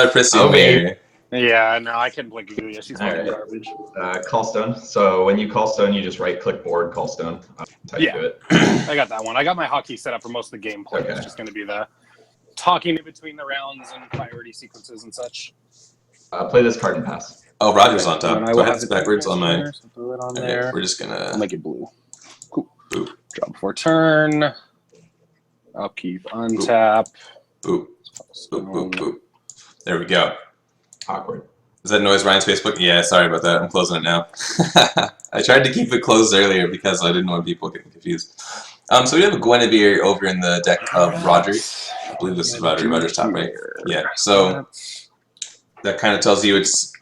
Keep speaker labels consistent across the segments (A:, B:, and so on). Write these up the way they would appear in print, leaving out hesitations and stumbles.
A: another Prissy in there.
B: Yeah, no, I couldn't play Guguya. She's fucking garbage.
C: Call stone. So when you call stone, you just right-click board, call stone. That's how you do it.
B: I got that one. I got my hotkey set up for most of the gameplay.
C: Okay.
B: It's just going to be the talking in between the rounds and priority sequences and such.
C: Play this card and pass.
A: Oh, Roger's on top.
B: And I
A: Go
B: will
A: ahead,
B: have
A: it's
B: the
A: backwards on my.
B: so throw it on
A: Okay,
B: there.
A: we're just gonna.
B: I'll make it blue. Cool.
A: Boop.
B: Draw before turn. Upkeep, untap.
A: Boop. Boop, boop, boop. There we go.
C: Awkward.
A: Is that noise Ryan's Facebook? Yeah, sorry about that. I'm closing it now. I tried to keep it closed earlier because I didn't want people getting confused. So we have a Guinevere over in the deck of Roger. I believe this is Roger. Roger's top right. Yeah. So that kind of tells you it's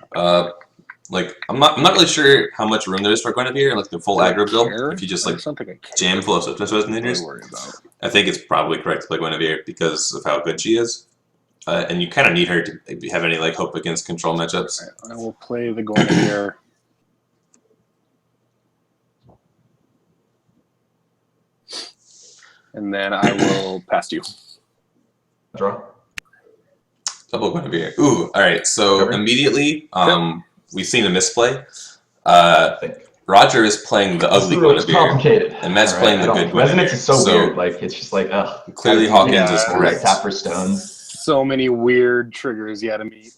A: like I'm not really sure how much room there is for Guinevere, like the full aggro build. If you just like jam full of swiftness resonators, I think it's probably correct to play Guinevere because of how good she is. And you kind of need her to have any like hope against control matchups.
B: Right, I will play the Guinevere. And then I will pass you.
C: Draw.
A: Double Guinevere. Ooh, all right. So
C: Cover.
A: Immediately, we've seen a misplay. Roger is playing the ugly Guinevere,
C: complicated.
A: and Matt's playing the good Guinevere.
C: Resonance is so weird. Like it's just like ugh.
A: Clearly, Hawkins is correct.
C: Tap for stones.
B: So many weird triggers yet to meet.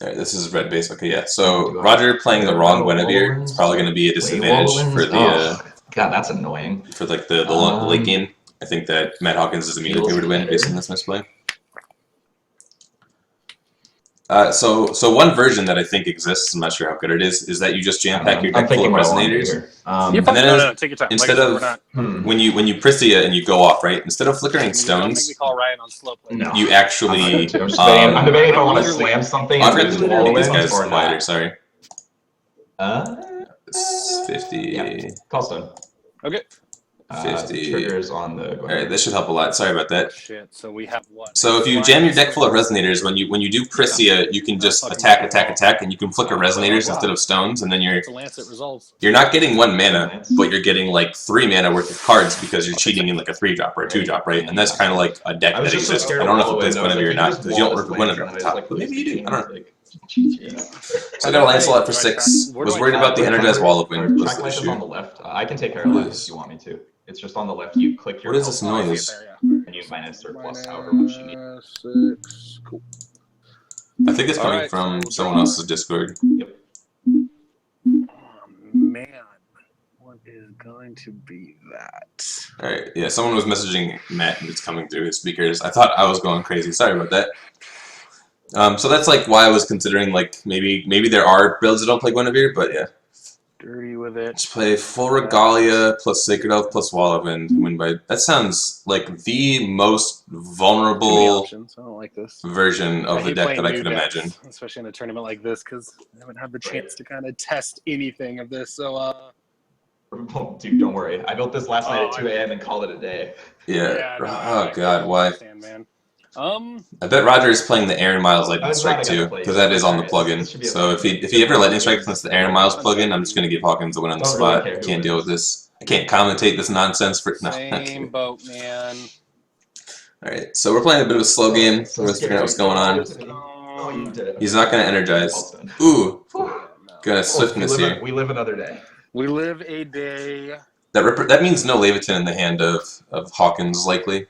A: All right, this is red base. Okay, yeah. So Roger playing the wrong Guinevere is probably going to be a disadvantage for the
C: God, that's annoying.
A: For like the late game. I think that Matt Hawkins is immediately favored to win based on this misplay. So one version that I think exists, I'm not sure how good it is that you just jam pack your deck full of resonators.
B: And then
A: no,
B: take your time.
A: Instead of when you Prissy and you go off, right? Instead of flickering stones, you actually.
C: I'm debating if I want to slam something.
A: I'm going to make these guys quieter. Sorry. 50.
C: Yeah. Call stone.
B: Okay.
A: 50
C: triggers on the.
A: All right, this should help a lot. Sorry about that.
B: Shit. So we have what?
A: So if you jam your deck full of resonators, when you do Prissy, you can just attack, and you can flicker resonators instead of stones, and then you're not getting 1 mana, but you're getting like 3 mana worth of cards because you're cheating in like a 3-drop or a 2-drop, right? And that's kind of like a deck that exists. I don't know if it plays Guinevere or not because you don't work with Guinevere on the top, but maybe you do. I don't know. So I got a Lancelot for 6. Was worried about the Energized Wall of Wind.
C: Track life is on the left. I can take care of life if you want me to. It's just on the left. You click your.
A: What is this noise?
C: And you minus or plus however much you need.
B: 6. Cool.
A: I think it's coming from someone else's Discord.
C: Yep.
B: Oh, man. What is going to be that?
A: All right. Yeah, someone was messaging Matt and it's coming through his speakers. I thought I was going crazy. Sorry about that. So that's like why I was considering like maybe there are builds that don't play Guinevere, but yeah.
B: Dirty with it.
A: Just play full Regalia plus Sacred Oath plus Wall of Wind. Win by. That sounds like the most vulnerable
B: I don't like this.
A: version of the deck that I could imagine.
B: Especially in a tournament like this, because I haven't had the chance to kind of test anything of this. So,
C: dude, don't worry. I built this last night at 2 a.m. and called it a day.
A: Yeah. Oh God, why?
B: Man.
A: I bet Roger is playing the Aaron Miles Lightning Strike too, because that is on the plugin. So if he ever Lightning Strikes since the Aaron Miles plugin, I'm just gonna give Hawkins a win on the spot. I can't deal with this. I can't commentate this nonsense for no.
B: Same boat, man.
A: All right, so we're playing a bit of a slow game. So we're figuring out what's going on. He's not gonna energize. Ooh, gonna swiftness here.
C: We live another day.
B: We live a day.
A: That means no Leviathan in the hand of Hawkins likely.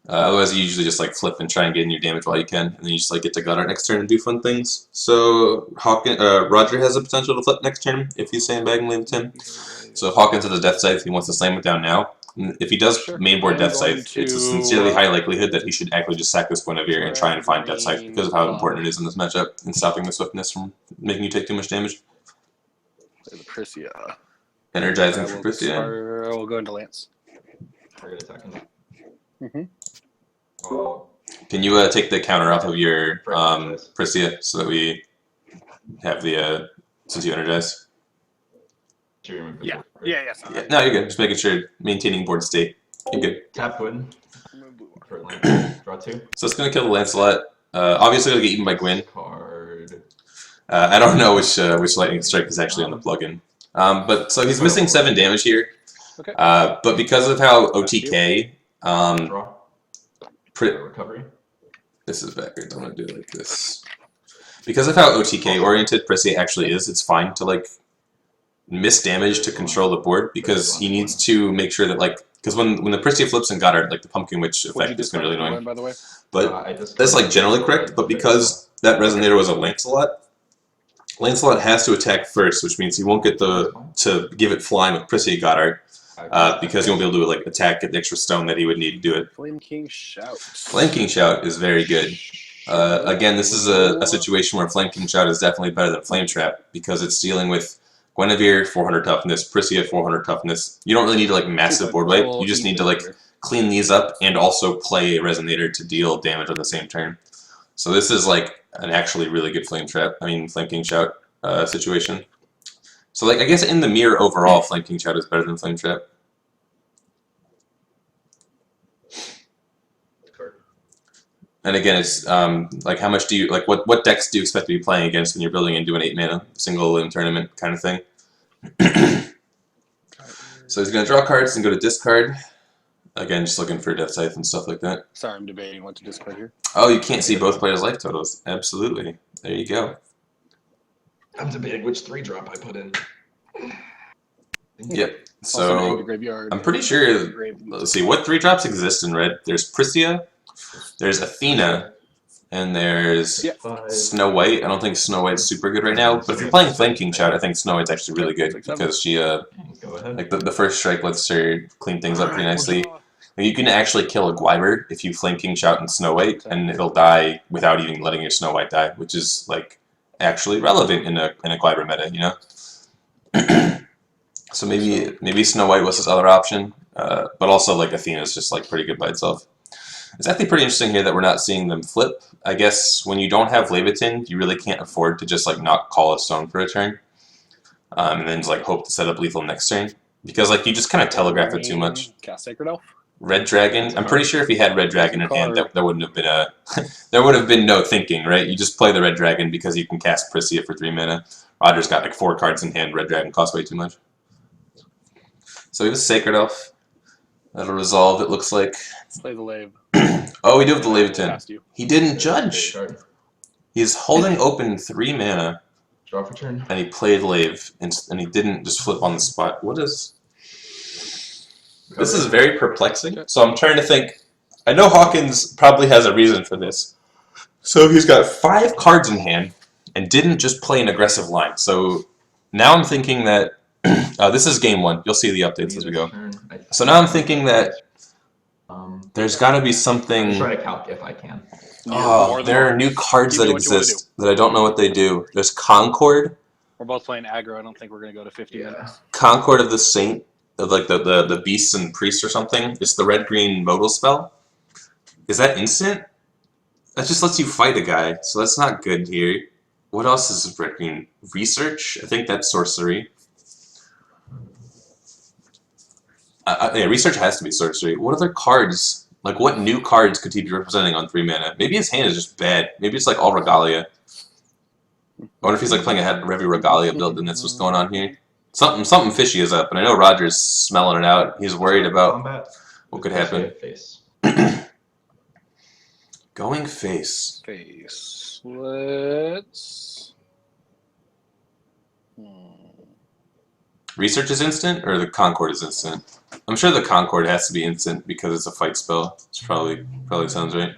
A: Otherwise, you usually just like flip and try and get in your damage while you can, and then you just like get to gut art next turn and do fun things. So Roger has the potential to flip next turn if he's sandbagging Leviathan. So if Hawkins has a Death Scythe, he wants to slam it down now. And if he does mainboard Death Scythe, it's a sincerely high likelihood that he should actually just sack this Guinevere and try and find Death Scythe because of how important it is in this matchup and stopping the swiftness from making you take too much damage.
B: The Prissy.
A: Energizing for Prissy.
B: We'll go into Lance.
A: Can you take the counter off of your Prissy so that we have the since you energize?
B: Yeah.
A: No, you're good. Just making sure maintaining board state. You're good.
C: Tap wood. Draw 2.
A: So it's gonna kill the Lancelot. Obviously, it'll get eaten by Gwyn.
C: Card.
A: I don't know which Lightning Strike is actually on the plugin. But so he's missing 7 damage here.
B: Okay.
A: But because of how OTK
C: Draw. Recovery.
A: This is backwards. I'm gonna do it like this. Because of how OTK oriented Prissy actually is, it's fine to like miss damage to control the board because he needs to make sure that like because when the Prissy flips and Goddard, like the Pumpkin Witch effect is gonna be really annoying.
B: By the way,
A: But that's like generally correct. But because that Resonator was a Lancelot, Lancelot has to attack first, which means he won't get to give it flying with Prissy Goddard. Because he won't be able to like attack at the extra stone that he would need to do it.
B: Flame King Shout.
A: Flame King Shout is very good. Again, this is a situation where Flame King Shout is definitely better than Flame Trap because it's dealing with Guinevere 400 toughness, Prissy 400 toughness. You don't really need to like massive board wipe. You just need to like clean these up and also play a Resonator to deal damage on the same turn. So this is like an actually really good Flame King Shout situation. So like I guess in the mirror overall, Flame King Shout is better than Flame Trap. And again, it's like how much do you like what decks do you expect to be playing against when you're building into an 8-mana single limb tournament kind of thing? So he's gonna draw cards and go to discard. Again, just looking for Death Scythe and stuff like that.
B: Sorry, I'm debating what to discard here.
A: Oh, you can't see both players' life totals. Absolutely. There you go.
C: I'm debating which 3-drop I put in.
A: Yep.
B: Also named the
A: So
B: graveyard.
A: I'm pretty sure. Let's see what 3-drops exist in red. There's Priscilla, there's Athena, and there's Snow White. I don't think Snow White's super good right now, but if you're playing Flame King Shout, I think Snow White's actually really good because she like the first strike lets her clean things up pretty nicely. You can actually kill a Gwyver if you Flame King Shout and Snow White, and it'll die without even letting your Snow White die, which is like actually relevant in a Gwyver meta, you know. So maybe Snow White was his other option, but also like Athena is just like pretty good by itself. It's actually pretty interesting here that we're not seeing them flip. I guess when you don't have Leviathan, you really can't afford to just like not call a stone for a turn, and then just like hope to set up lethal next turn because like you just kind of telegraph it too much.
B: Cast Sacred Elf.
A: Red Dragon. I'm pretty sure if he had Red Dragon in hand, there wouldn't have been a there would have been no thinking, right? You just play the Red Dragon because you can cast Priscilla for 3 mana. Roger's got like 4 cards in hand. Red Dragon costs way too much. So he was Sacred Elf. That'll resolve, it looks like.
B: Slay the Lave.
A: Oh, we do have the Leviathan.
B: Cast you.
A: He didn't judge. He's holding open 3 mana,
C: Draw for turn.
A: and he played Lave, and he didn't just flip on the spot. What is... This is very perplexing. So I'm trying to think. I know Hawkins probably has a reason for this. So he's got 5 cards in hand, and didn't just play an aggressive line. So now I'm thinking that... this is game 1. You'll see the updates as we go. So now I'm thinking that there's got to be something...
C: I'm trying to calc if I can.
A: Oh, there are new cards that exist that I don't know what they do. There's Concord.
B: We're both playing aggro. I don't think we're going to go to 50 minutes.
A: Concord of the Saint, like the Beasts and Priests or something. It's the red-green modal spell. Is that instant? That just lets you fight a guy, so that's not good here. What else is red-green? Research? I think that's sorcery. Yeah, research has to be sorcery. What other cards? Like, what new cards could he be representing on 3 mana? Maybe his hand is just bad. Maybe it's like all Regalia. I wonder if he's like playing a heavy Regalia build and that's what's going on here. Something fishy is up, and I know Roger's smelling it out. He's worried about what could happen. Going face.
B: Face. Let's...
A: Research is instant, or the Concord is instant? I'm sure the Concord has to be instant because it's a fight spell. It's probably sounds right.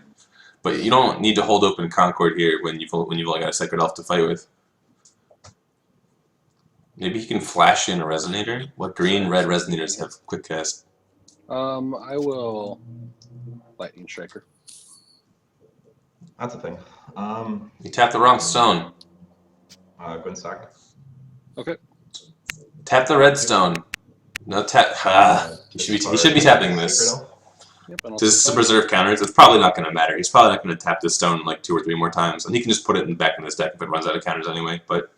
A: But you don't need to hold open Concord here when you've only got a Sacred Elf to fight with. Maybe he can flash in a Resonator. What green-red Resonators have quick cast?
B: I will Lightning Striker.
C: That's a thing.
A: You tapped the wrong stone.
C: Gwynsack.
B: Okay.
A: Tap the red stone. No tap. He should be tapping this.
B: Yep,
A: Just to preserve counters. It's probably not going to matter. He's probably not going to tap this stone like 2 or 3 more times, and he can just put it back in his deck if it runs out of counters anyway. But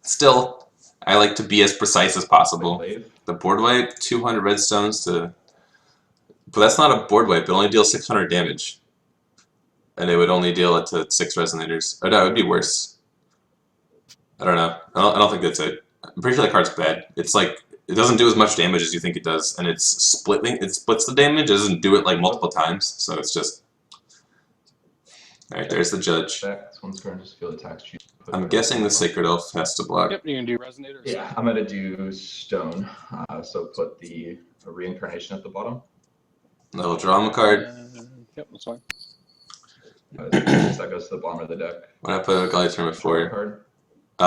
A: still, I like to be as precise as possible. The board wipe, 200 red stones to... But that's not a board wipe. It only deals 600 damage. And it would only deal it to 6 Resonators. Oh no, it would be worse. I don't know. I don't think that's it. I'm pretty sure that card's bad. It's like, it doesn't do as much damage as you think it does, and it splits the damage. It doesn't do it like multiple times, so it's just... Alright, there's the judge.
C: Effect. Once current field attacks, choose.
A: I'm guessing the Sacred Elf has to block.
B: Yep, you can do Resonator.
C: Yeah, I'm gonna do Stone. So put the Reincarnation at the bottom.
A: That'll draw him a card.
B: Yep, that's fine.
C: That goes to the bottom of the deck.
A: When I put a Galaxy turn
C: Draw a
A: before,
C: card.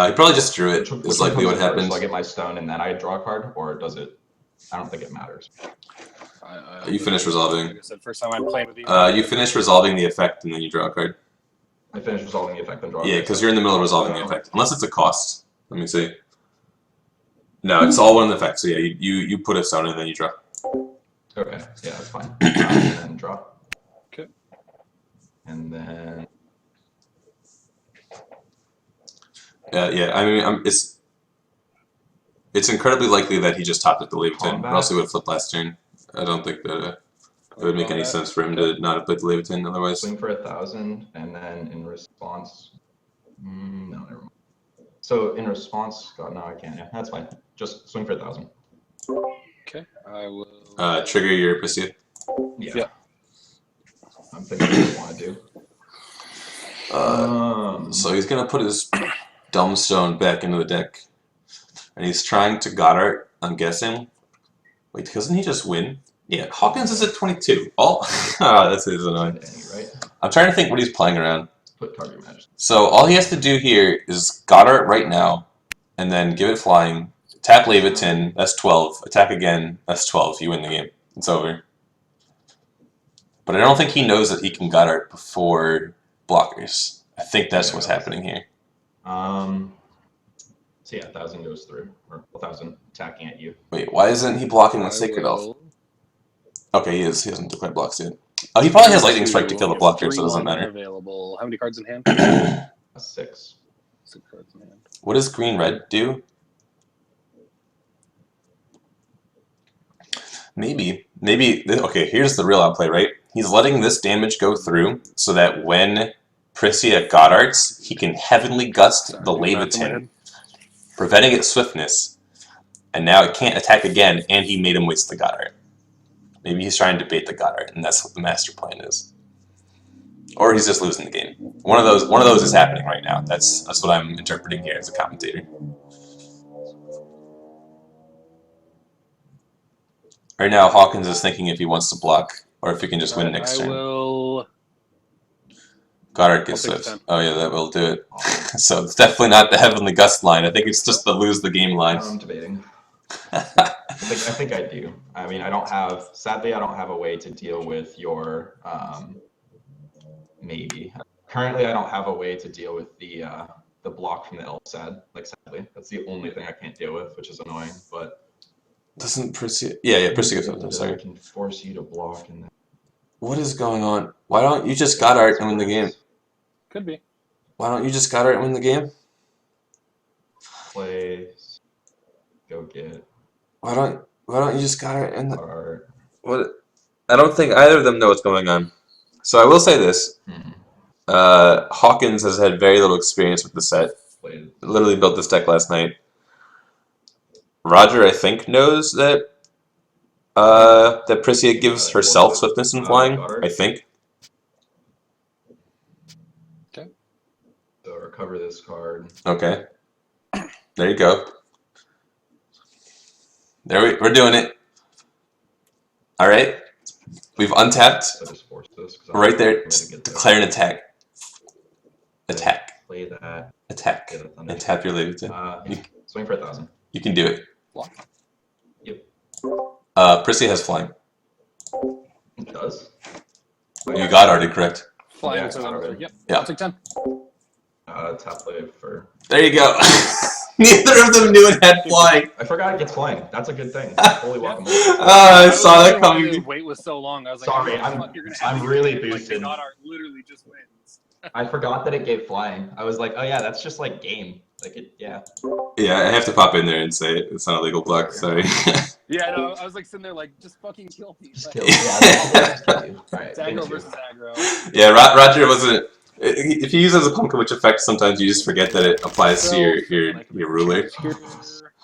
A: he probably just drew it.
C: Which
A: Is
C: one
A: likely what
C: comes first?
A: happened.
C: So I get my Stone and then I draw a card, or does it? I don't think it matters.
A: You finish resolving.
B: Like I said, first time I'm playing with these.
A: You finish resolving the effect and then you draw a card.
C: I finish resolving the effect and draw.
A: Yeah, because you're in the middle of resolving the effect. Unless it's a cost. Let me see. No, it's all one effect. So yeah, you put a stone and then you draw.
C: Okay, yeah, that's fine. And then draw.
B: Okay.
C: And then
A: Yeah. I mean, it's incredibly likely that he just topped at the Leviathan, or else he would have flipped last turn. I don't think that it would make any sense for him to not have played the Leviathan otherwise.
C: swing for 1,000, and then in response, no, never mind. So in response, God, no, I can't. Yeah, that's fine. Just swing for 1,000.
B: Okay, I will.
A: Trigger your Priscilla.
C: Yeah. I'm thinking what I want to do.
A: So he's gonna put his dumb stone back into the deck, and he's trying to Goddard. I'm guessing. Wait, doesn't he just win? Yeah, Hawkins is at 22. Oh, that's annoying.
C: Right?
A: I'm trying to think what he's playing around.
C: Put target match.
A: So all he has to do here is Goddard right now, and then give it flying. Tap Leviathan, that's 12. Attack again, that's 12. You win the game. It's over. But I don't think he knows that he can Goddard before blockers. I think that's what's happening here.
C: So yeah, 1,000 goes through, or 1,000 attacking at you.
A: Wait, why isn't he blocking the
B: I
A: Sacred Elf?
B: will-
A: Okay, he is. He hasn't declared blocks yet. Oh, he probably has Lightning Strike to kill the blocker, so it doesn't
B: 3-1
A: matter.
B: Available. How many cards in hand?
C: 6.
B: 6 cards in hand.
A: What does green-red do? Maybe. Okay, here's the real outplay, right? He's letting this damage go through so that when Priscilla Goddards, he can Heavenly Gust the Leviathan, preventing its swiftness, and now it can't attack again, and he made him waste the Goddard. Maybe he's trying to bait the Goddard, and that's what the master plan is. Or he's just losing the game. One of those is happening right now. That's what I'm interpreting here as a commentator. Right now, Hawkins is thinking if he wants to block, or if he can just win next turn.
B: I will.
A: Goddard gets
B: I'll take
A: swift.
B: 10.
A: Oh yeah, that will do it. So it's definitely not the Heavenly Gust line. I think it's just the lose the game line.
C: I'm debating. I think I do. I mean, sadly, I don't have a way to deal with your, maybe. Currently, I don't have a way to deal with the block from the elf sadly. That's the only thing I can't deal with, which is annoying, but.
A: Doesn't Priscilla... Yeah, Priscilla gets swift, I'm sorry.
C: I can force you to block and then.
A: What is going on? Why don't you just Goddard and win the game?
B: Could be.
A: Why don't you just Goddard and win the game?
C: Play. Go get.
A: Why don't you just Goddard and the...
C: Art.
A: What? I don't think either of them know what's going on. So I will say this. Hawkins has had very little experience with the set. Literally built this deck last night. Roger, I think, knows that that Priscilla gives herself swiftness and flying. I think.
B: Okay.
C: So recover this card.
A: Okay. There you go. We're doing it. All right. We've untapped.
C: So just force this,
A: Right there. Declare an attack. Attack.
C: Play that.
A: Attack.
C: Get a thunder.
A: And tap your Leviathan.
C: Swing for 1,000.
A: You can do it.
B: Block.
C: Yep.
A: Prissy has flying.
C: It does.
A: You got already correct.
B: Flying.
C: Yeah,
B: So
C: got it.
B: then, yep.
A: Yeah.
B: I'll take 10.
C: Tap play for.
A: There you go. Neither of them knew it had flying.
C: I forgot it gets flying. That's a good thing. Holy guacamole.
A: I saw that coming.
B: The wait was so long. I was like,
C: Sorry, I'm really boosted.
B: Goddard literally just wins.
C: I forgot that it gave flying. I was like, oh yeah, that's just like game. Like it, yeah.
A: Yeah, I have to pop in there and say it. It's not a legal block. Sorry.
B: Yeah, no, I was like sitting there like, just fucking kill me.
C: Just
B: Like,
C: kill. Yeah, just kill you. All right.
B: Aggro
C: thank you.
B: versus aggro.
A: Yeah, Roger wasn't. If you use it as a pumpkin witch effect, sometimes you just forget that it applies to your ruler.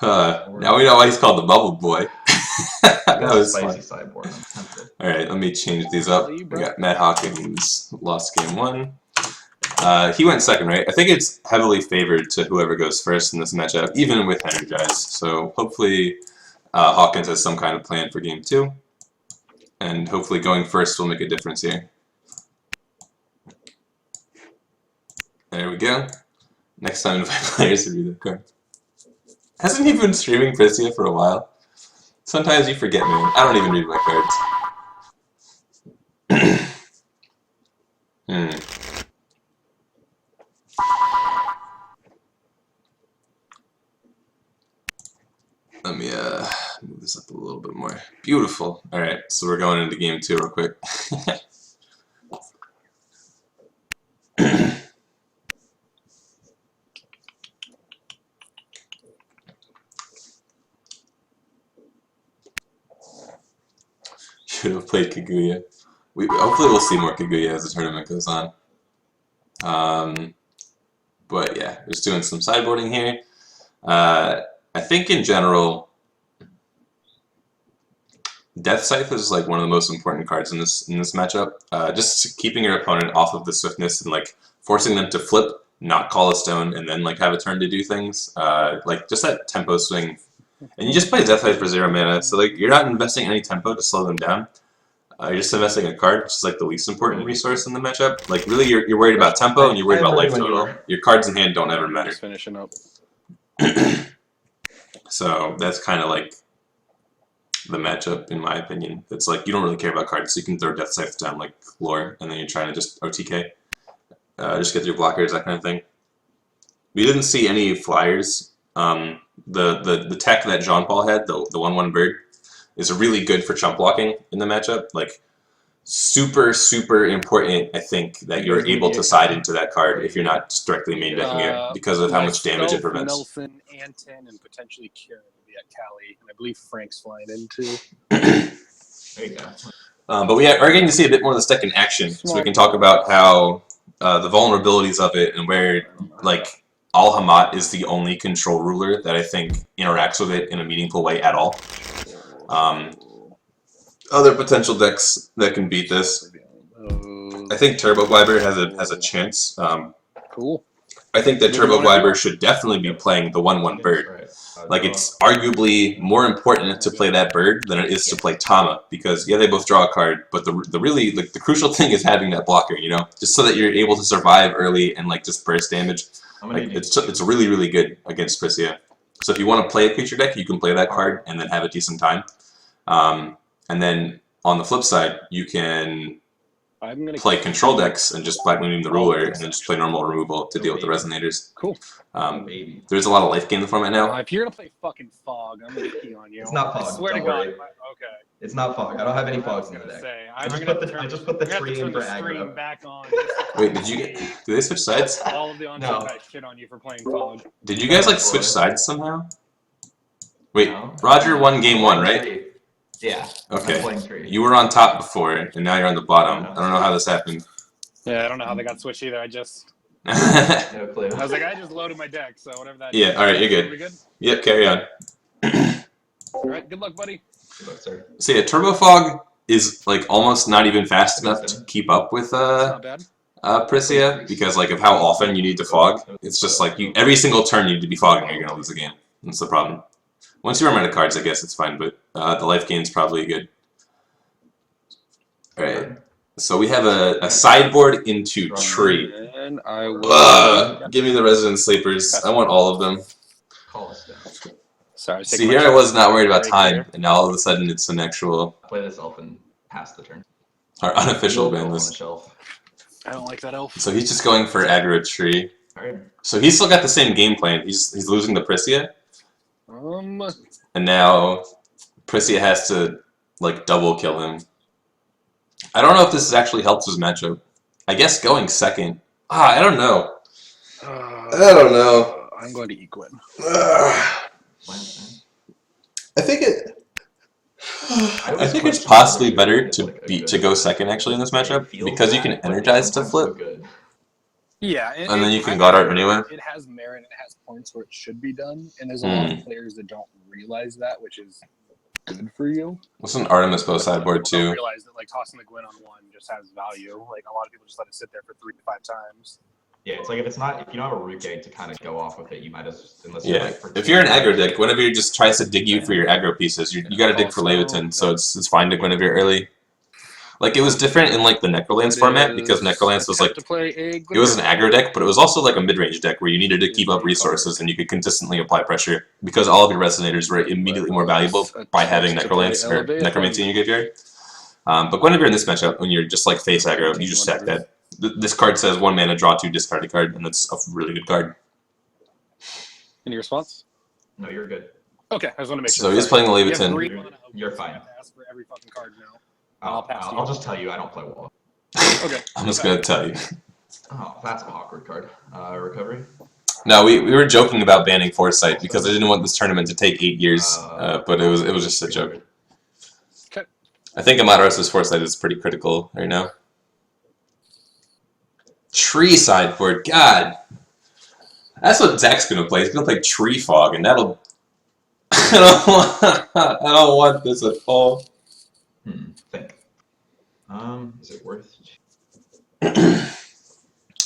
A: Now we know why he's called the Bubble Boy. That was fun.
C: Spicy sideboard.
A: All right, let me change these up. We got Matt Hawkins lost game 1. He went second, right? I think it's heavily favored to whoever goes first in this matchup, even with Energize. So hopefully Hawkins has some kind of plan for game 2. And hopefully going first will make a difference here. There we go. Next time invite players to read the card. Hasn't he been streaming Priscia for a while? Sometimes you forget, man. I don't even read my cards. Let me move this up a little bit more. Beautiful. Alright, so we're going into game 2 real quick. Should have played Kaguya. Hopefully we'll see more Kaguya as the tournament goes on. But yeah, just doing some sideboarding here. I think in general, Death Scythe is like one of the most important cards in this matchup. Just keeping your opponent off of the swiftness and like forcing them to flip, not call a stone, and then like have a turn to do things. Like just that tempo swing. And you just play Death Scythe for 0 mana, so like you're not investing any tempo to slow them down. You're just investing a card, which is like the least important resource in the matchup. Like really, you're worried about tempo and you're worried about life total. Your cards in hand don't ever matter.
B: Just finishing up.
A: So that's kind of like the matchup, in my opinion. It's like you don't really care about cards, so you can throw Death Scythe down like lore, and then you're trying to just OTK, just get through blockers, that kind of thing. We didn't see any flyers. The tech that Jean Paul had, the 1/1 bird, is really good for chump blocking in the matchup. Like super important, I think, that you're able to side into that card if you're not just directly main decking it because of how much damage it prevents.
B: Nelson, Anton, and potentially Kieran will be at Cali, and I believe Frank's flying in too.
C: There you go.
A: But we are getting to see a bit more of this deck in action, so we can talk about how the vulnerabilities of it and where like alhama'at is the only control ruler that I think interacts with it in a meaningful way at all. Other potential decks that can beat this, I think Turbo Glider has a chance.
B: Cool.
A: I think that Turbo Glider should definitely be playing the 1/1 bird. Like it's arguably more important to play that bird than it is to play Tama, because yeah, they both draw a card, but the really like the crucial thing is having that blocker, you know, just so that you're able to survive early and like just burst damage. Like it's really good against Priscia. So if you want to play a creature deck, you can play that card and then have a decent time. And then on the flip side, you can play control decks and just Black Moon the ruler, and then just play normal removal to deal with the resonators.
B: Cool.
A: There's a lot of life gain in the format now.
B: If you're gonna play fucking Fog, I'm gonna pee on you.
C: It's not Fog.
B: I swear to
C: don't
B: God.
C: worry.
B: Okay.
C: It's not Fog. I don't have any Fogs in the deck. I just put the tree in for aggro.
B: Back on.
A: Wait, did they switch sides?
B: All of the on-stream guys shit on you for playing Fog.
A: Did you guys like switch sides somehow? Wait,
C: No.
A: Roger won game 1, right?
C: Yeah.
A: Okay. You were on top before, and now you're on the bottom. I don't know how this happened.
B: Yeah, I don't know how they got switched either.
C: No clue.
B: I was like, I just loaded my deck, so whatever that
A: Yeah,
B: is.
A: alright, you're good.
B: We good?
A: Yep, carry on.
B: Alright, good luck, buddy.
C: Good luck, sir.
A: So yeah, Turbo Fog is like almost not even fast enough to keep up with
B: Not bad.
A: Priscia, because like of how often you need to fog. It's just like every single turn you need to be fogging or you're gonna lose the game. That's the problem. Once you run out of cards, I guess it's fine, but the life gain's probably good. Alright. So we have a sideboard into tree.
B: And I will
A: Give me the resident sleepers. I want all of them.
C: Call us down.
B: Sorry,
A: See, here I was not worried about time, and now all of a sudden it's an actual
C: Play this elf and pass the turn.
A: our unofficial
C: On
A: ban
C: the
A: list.
C: shelf.
B: I don't like that elf.
A: So he's just going for aggro tree.
C: Alright.
A: So he's still got the same game plan. He's losing the Priscia, and now Priscia has to like double kill him. I don't know if this actually helps his matchup. I guess going second. I don't know. I don't know.
B: I'm going to Equin.
A: I think it's possibly better to go second actually in this matchup because you can energize to flip.
B: Yeah,
A: And then you can God Art anyway.
B: It has merit and it has points where it should be done, and there's a lot of players that don't realize that, which is good for you.
A: What's an Artemis Bow sideboard
B: People don't
A: too?
B: realize that like tossing the Gwyn on 1 just has value. Like a lot of people just let it sit there for 3 to 5 times.
C: Yeah, it's like if you don't have a root gate to kind of go off with it, you might as unless
A: Yeah,
C: like
A: if you're an aggro deck, Guinevere just tries to dig you for your aggro pieces. You gotta dig for Leviathan, so it's fine to Guinevere early. Like it was different in like the Necrolance format because Necrolance was like it was an aggro deck, but it was also like a mid-range deck where you needed to keep up resources and you could consistently apply pressure because all of your resonators were immediately more valuable by having Necrolance or Necromancy in your graveyard. But Guinevere in this matchup, when you're just like face aggro, you just sack that. This card says 1 mana, draw 2, discard a card, and that's a really good card.
B: Any response?
C: No, you're good.
B: Okay, I just want to make sure.
A: So he's playing the Leviathan.
C: You're fine.
B: I have to ask for every fucking card now.
C: I'll just tell you I don't play wall.
B: Okay.
A: I'm just gonna tell you.
C: Oh, that's an awkward card. Recovery?
A: No, we were joking about banning Foresight because I didn't want this tournament to take 8 years, but it was just a joke.
B: Okay.
A: I think Amateros's Foresight is pretty critical right now. Tree sideboard, God. That's what Zach's gonna play. He's gonna play Tree Fog, and that'll. I don't want this at all.
C: Think. Is it worth?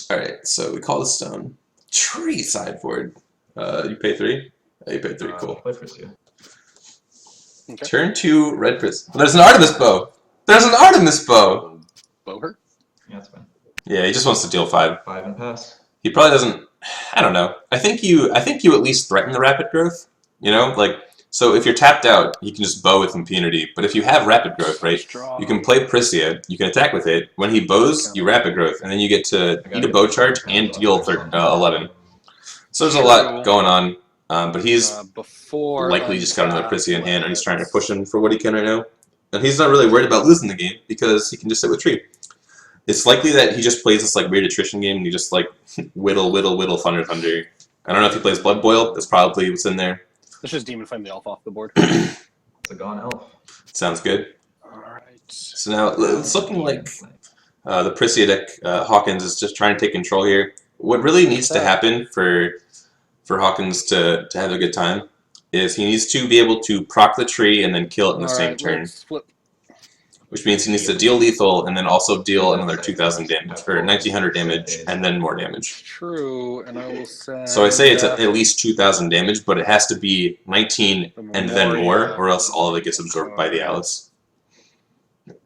A: All right, so we call the stone Tree sideboard. You pay 3. You pay 3. Cool.
C: Play for you.
B: Okay.
A: Turn 2 red prism. There's an Artemis bow. There's an Artemis bow.
B: Bow her?
C: Yeah, that's fine.
A: Yeah, he just wants to deal 5.
C: 5 and pass.
A: He probably doesn't. I don't know. I think you at least threaten the rapid growth. You know, like so if you're tapped out, you can just bow with impunity. But if you have rapid growth, right, you can play Priscia. You can attack with it. When he bows, you rapid growth, and then you get to eat a bow charge and deal 11. So there's a lot going on. But he's likely just got another Priscia in hand, and he's trying to push him for what he can right now. And he's not really worried about losing the game because he can just sit with Tree. It's likely that he just plays this like weird attrition game and he just like whittle, thunder. I don't know if he plays Blood Boil. That's probably what's in there.
B: Let's just Demon Flame the elf off the board.
C: It's a gone elf.
A: Sounds good.
B: Alright.
A: So now it's looking like the Priscia deck, Hawkins is just trying to take control here. What really needs to happen for Hawkins to have a good time is he needs to be able to proc the tree and then kill it in the same turn. Which means he needs to deal lethal and then also deal another 2,000 damage, or 1,900 damage, and then more damage.
B: True, and I will say...
A: So I say it's at least 2,000 damage, but it has to be 19 and then more, or else all of it gets absorbed by the Alice.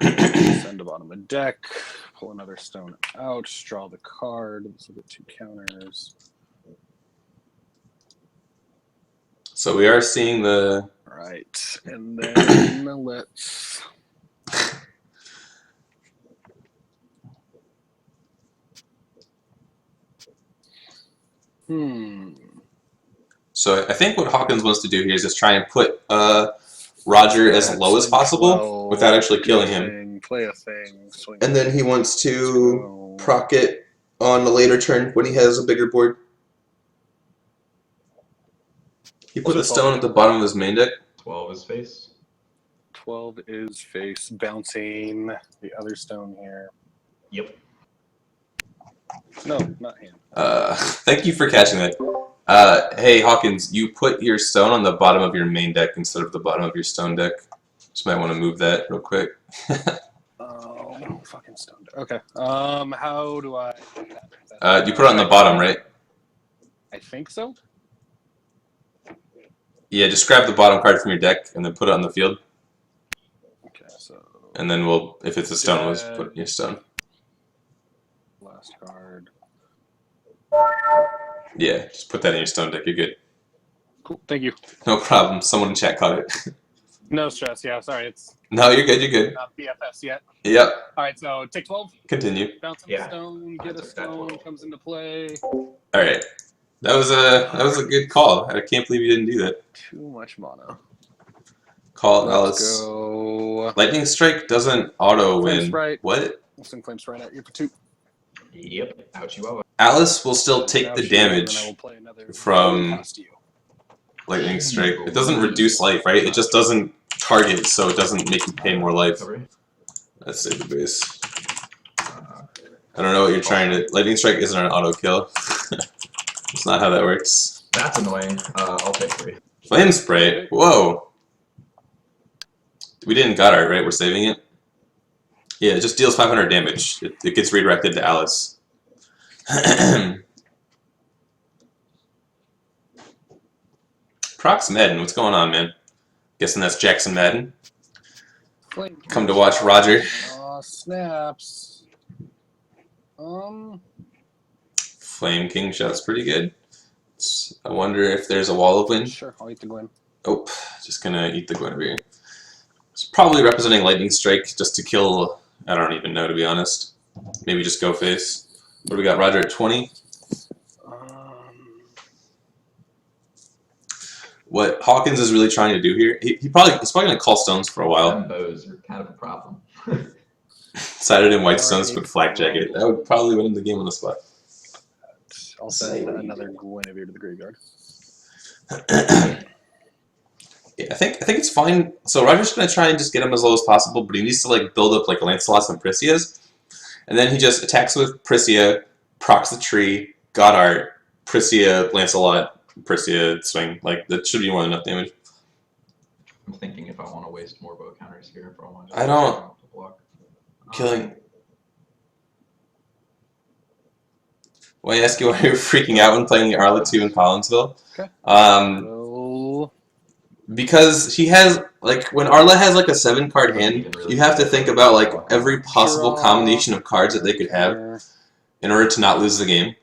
B: Send to bottom of deck, pull another stone out, draw the card. This will get 2 counters.
A: So we are seeing the...
B: Right, and then let's... So
A: I think what Hawkins wants to do here is just try and put Roger as low as possible without actually killing him.
B: Play a thing, swing.
A: And then he wants to proc it on a later turn when he has a bigger board. He put a stone at the bottom of his main deck.
C: 12 is face.
B: 12 is face, bouncing the other stone here.
C: Yep.
B: No, not him.
A: Thank you for catching that. Hey, Hawkins, you put your stone on the bottom of your main deck instead of the bottom of your stone deck. Just might want to move that real quick.
B: Oh, fucking stone deck. Okay. How do I do that?
A: You put it on the bottom, right?
B: I think so.
A: Yeah, just grab the bottom card from your deck and then put it on the field.
B: Okay, so...
A: And then we'll, if it's a stone, we'll just put your stone.
B: Last card.
A: Yeah, just put that in your stone deck. You're good.
B: Cool, thank you.
A: No problem. Someone in chat caught it.
B: No stress, yeah, sorry, it's
A: No, you're good. You're good.
B: not BFS yet.
A: Yep.
B: Alright, so take 12.
A: Continue.
B: Bounce on the stone, get a stone, comes into play.
A: All right. That was a good call. I can't believe you didn't do that.
B: Too much mono.
A: Call Alice.
B: Go.
A: Lightning Strike doesn't auto
B: Flame
A: win.
B: Sprite.
A: What?
B: We'll send Flame Sprite at you for 2.
C: Yep. Ouchie.
A: Alice will still take the damage from Lightning Strike. It doesn't reduce life, right? It just doesn't target, so it doesn't make you pay more life. Let's save the base. I don't know what you're trying to... Lightning Strike isn't an auto kill. That's not how that works.
C: That's annoying. I'll take 3.
A: Flame Spray? Whoa. We didn't got art, right? We're saving it? Yeah, it just deals 500 damage. It gets redirected to Alice. Prox Madden, what's going on, man? Guessing that's Jackson Madden.
B: Flame
A: Come to watch Roger.
B: Snaps.
A: Flame King shot's pretty good. I wonder if there's a wall of wind.
B: Sure, I'll eat the Gwen.
A: Oh, just gonna eat the Guinevere. It's probably representing Lightning Strike just to kill. I don't even know, to be honest. Maybe just go face. What do we got? Roger at 20. What Hawkins is really trying to do here, he's probably gonna call stones for a while.
C: Those are kind of a problem.
A: Sided in white stones, but flak jacket. That would probably win the game on the spot.
B: I'll send another Guinevere to the graveyard.
A: Yeah, I think it's fine. So Roger's gonna try and just get him as low as possible, but he needs to like build up like Lancelot's and Pricia's, and then he just attacks with Pricia, procs the tree, God Art, Pricia, Lancelot, Pricia, swing. Like that should be more than enough damage.
C: I'm thinking if I want to waste more bow counters here, if I want to.
A: I don't.
C: Block.
A: Killing. Well, I ask you why you're freaking out when playing the Arla 2 in Collinsville.
B: Okay.
A: Because he has, like, when Arla has, like, a 7-card hand, you have to think about, like, every possible combination of cards that they could have in order to not lose the game.